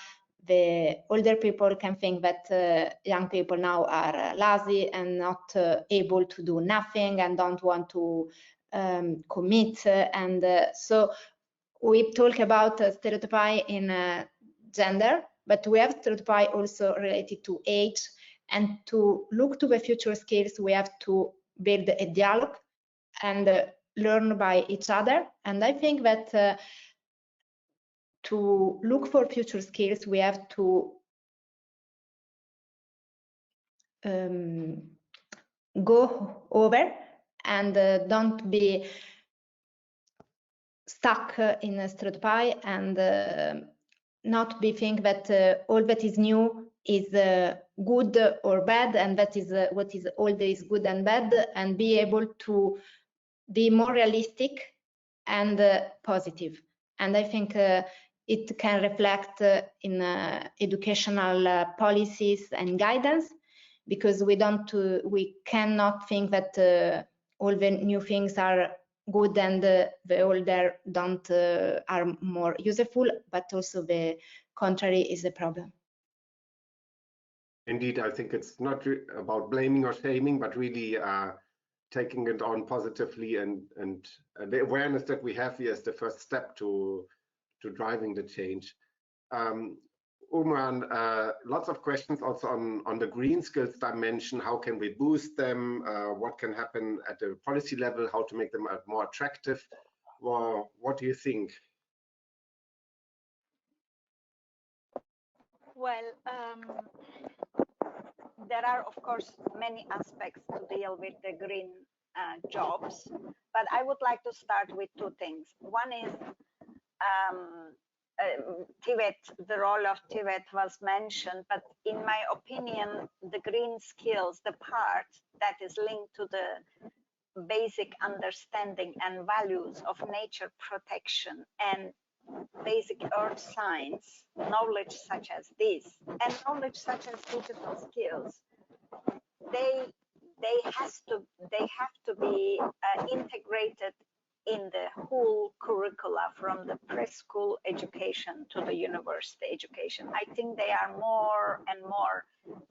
The older people can think that young people now are lazy and not able to do nothing and don't want to commit. And so we talk about stereotypy in gender, but we have stereotypy also related to age. And to look to the future skills, we have to build a dialogue and learn by each other. And I think that to look for future skills, we have to go over and don't be stuck in a stereotype and not be think that all that is new is good or bad, and that is what is old is good and bad, and be able to be more realistic and positive. And I think it can reflect in educational policies and guidance, because we cannot think that all the new things are good and the older don't are more useful, but also the contrary is a problem. Indeed, I think it's not about blaming or shaming, but really taking it on positively, and the awareness that we have here is the first step to driving the change. Ummuhan, lots of questions also on the green skills dimension. How can we boost them? What can happen at the policy level? How to make them more attractive? Well, what do you think? Well, there are, of course, many aspects to deal with the green jobs, but I would like to start with two things. One is TVET, the role of TVET was mentioned, but in my opinion, the green skills, the part that is linked to the basic understanding and values of nature protection and basic earth science, knowledge such as this, and knowledge such as digital skills, they have to be integrated in the whole curricula, from the preschool education to the university education. I think they are more and more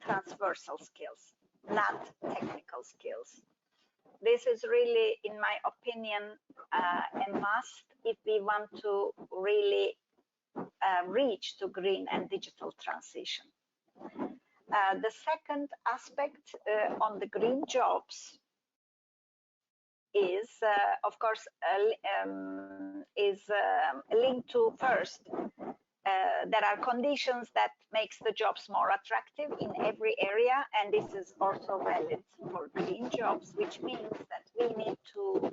transversal skills, not technical skills. This is really, in my opinion, a must if we want to really reach to green and digital transition. The second aspect on the green jobs is, of course, linked to first, there are conditions that makes the jobs more attractive in every area, and this is also valid for green jobs, which means that we need to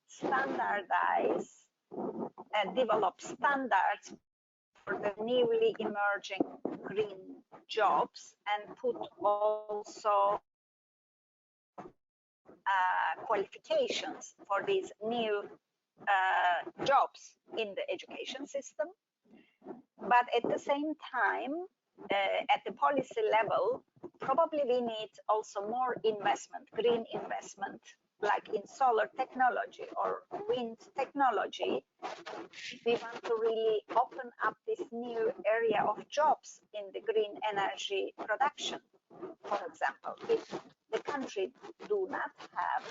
standardize and develop standards for the newly emerging green jobs, and put also qualifications for these new jobs. in the education system. But at the same time, at the policy level, probably we need also more investment, green investment, like in solar technology or wind technology. We want to really open up this new area of jobs in the green energy production. For example, if the countries do not have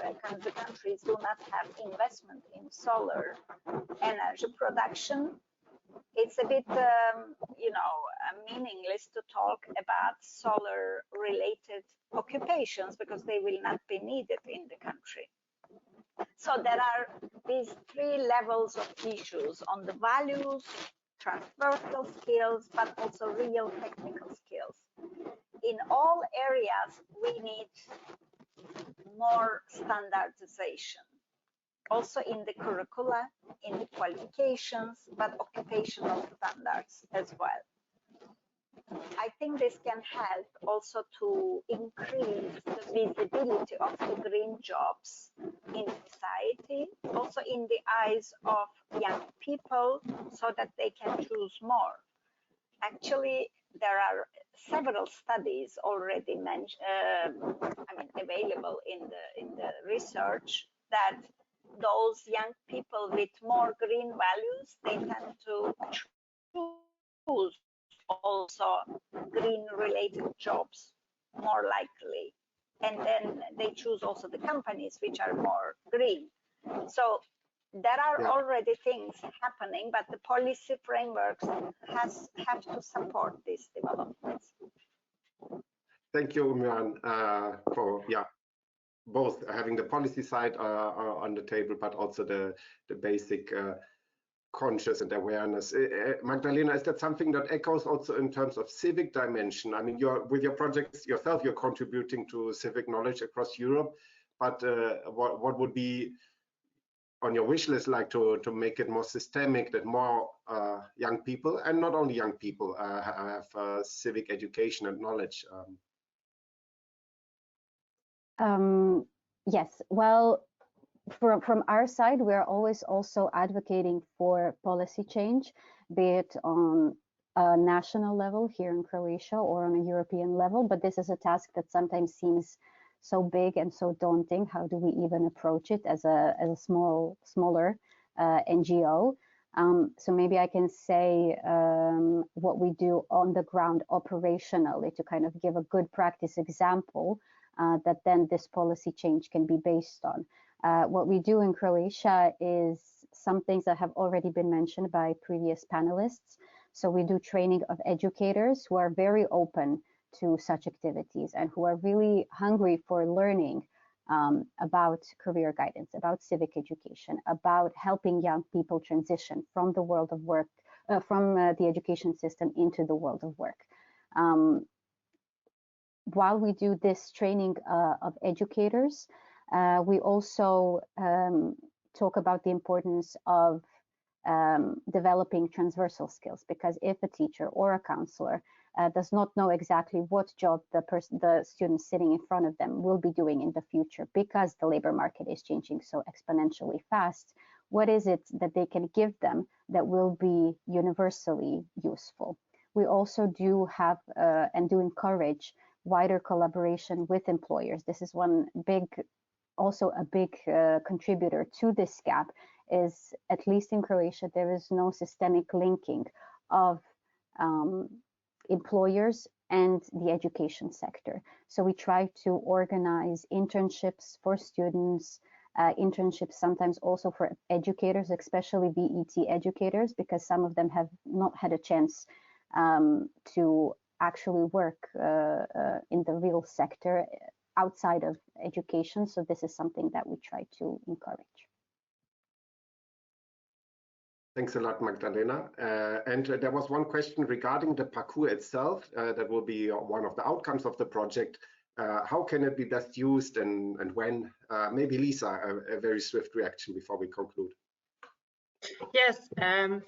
investment in solar energy production, it's a bit, meaningless to talk about solar-related occupations because they will not be needed in the country. So there are these three levels of issues on the values, transversal skills, but also real technical skills. In all areas, we need more standardization. Also in the curricula, in the qualifications, but occupational standards as well. I think this can help also to increase the visibility of the green jobs in society, also in the eyes of young people, so that they can choose more. Actually, there are several studies already available in the research that those young people with more green values, they tend to choose also green related jobs more likely, and then they choose also the companies which are more green. So there are already things happening, but the policy frameworks have to support these developments. Thank you, Ummuhan, for both having the policy side on the table, but also the basic conscious and awareness. Magdalena, is that something that echoes also in terms of civic dimension? I mean, with your projects yourself, you're contributing to civic knowledge across Europe, but what would be on your wish list like to make it more systemic, that more young people, and not only young people, have civic education and knowledge? Yes, well, from our side, we're always also advocating for policy change, be it on a national level here in Croatia or on a European level. But this is a task that sometimes seems so big and so daunting. How do we even approach it as a smaller NGO? So maybe I can say what we do on the ground operationally to kind of give a good practice example that then this policy change can be based on. What we do in Croatia is some things that have already been mentioned by previous panelists. So we do training of educators who are very open to such activities and who are really hungry for learning about career guidance, about civic education, about helping young people transition from the world of work, from the education system into the world of work. While we do this training of educators, we also talk about the importance of developing transversal skills, because if a teacher or a counselor does not know exactly what job the student sitting in front of them will be doing in the future, because the labor market is changing so exponentially fast, what is it that they can give them that will be universally useful? We also do have and do encourage wider collaboration with employers. This is also a big contributor to this gap, is at least in Croatia, there is no systemic linking of employers and the education sector. So we try to organize internships for students, internships sometimes also for educators, especially VET educators, because some of them have not had a chance to actually work in the real sector outside of education. So this is something that we try to encourage. Thanks a lot, Magdalena. And there was one question regarding the parcours itself. That will be one of the outcomes of the project. How can it be best used and when? Maybe Lisa, a very swift reaction before we conclude. Yes,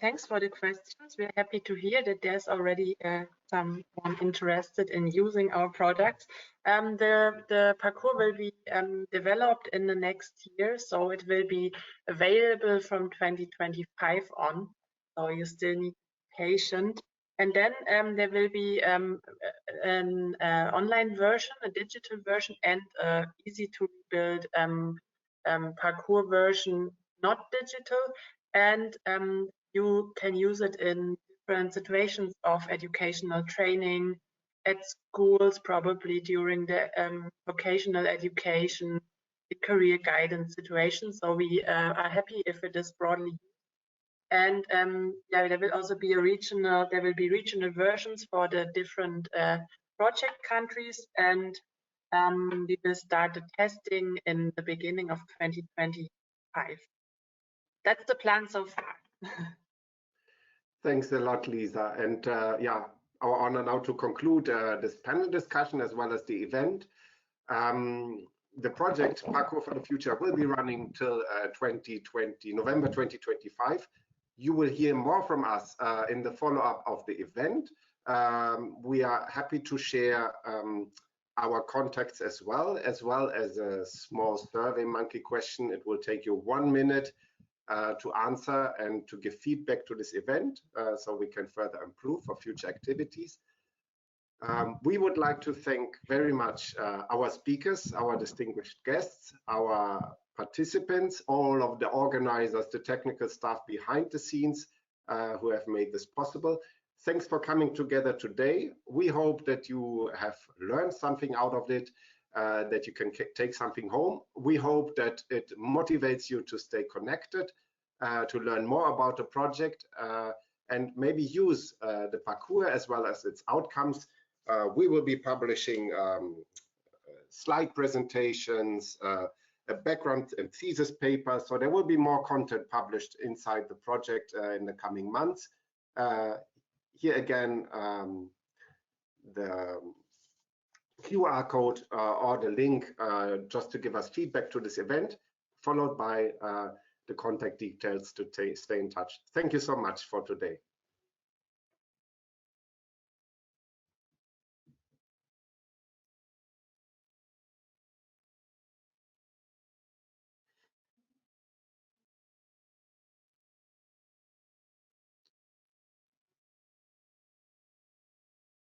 thanks for the questions. We're happy to hear that there's already someone interested in using our products. The parcours will be developed in the next year, so it will be available from 2025 on. So you still need to be patient. And then there will be an online version, a digital version, and easy to rebuild parcours version, not digital. And you can use it in different situations of educational training at schools, probably during the vocational education, the career guidance situation. So we are happy if it is broadly used. And yeah, there will also be regional versions for the different project countries, and we will start the testing in the beginning of 2025. That's the plan so far. Thanks a lot, Lisa. And yeah, our honor now to conclude this panel discussion as well as the event. The project Parcours for the Future will be running till November 2025. You will hear more from us in the follow-up of the event. We are happy to share our contacts as well as a small survey monkey question. It will take you 1 minute to answer and to give feedback to this event so we can further improve for future activities. We would like to thank very much our speakers, our distinguished guests, our participants, all of the organizers, the technical staff behind the scenes who have made this possible. Thanks for coming together today. We hope that you have learned something out of it, that you can take something home. We hope that it motivates you to stay connected, to learn more about the project, and maybe use the parcours as well as its outcomes. We will be publishing slide presentations, a background and thesis paper, so there will be more content published inside the project in the coming months. Here again, the QR code or the link just to give us feedback to this event, followed by the contact details to stay in touch. Thank you so much for today.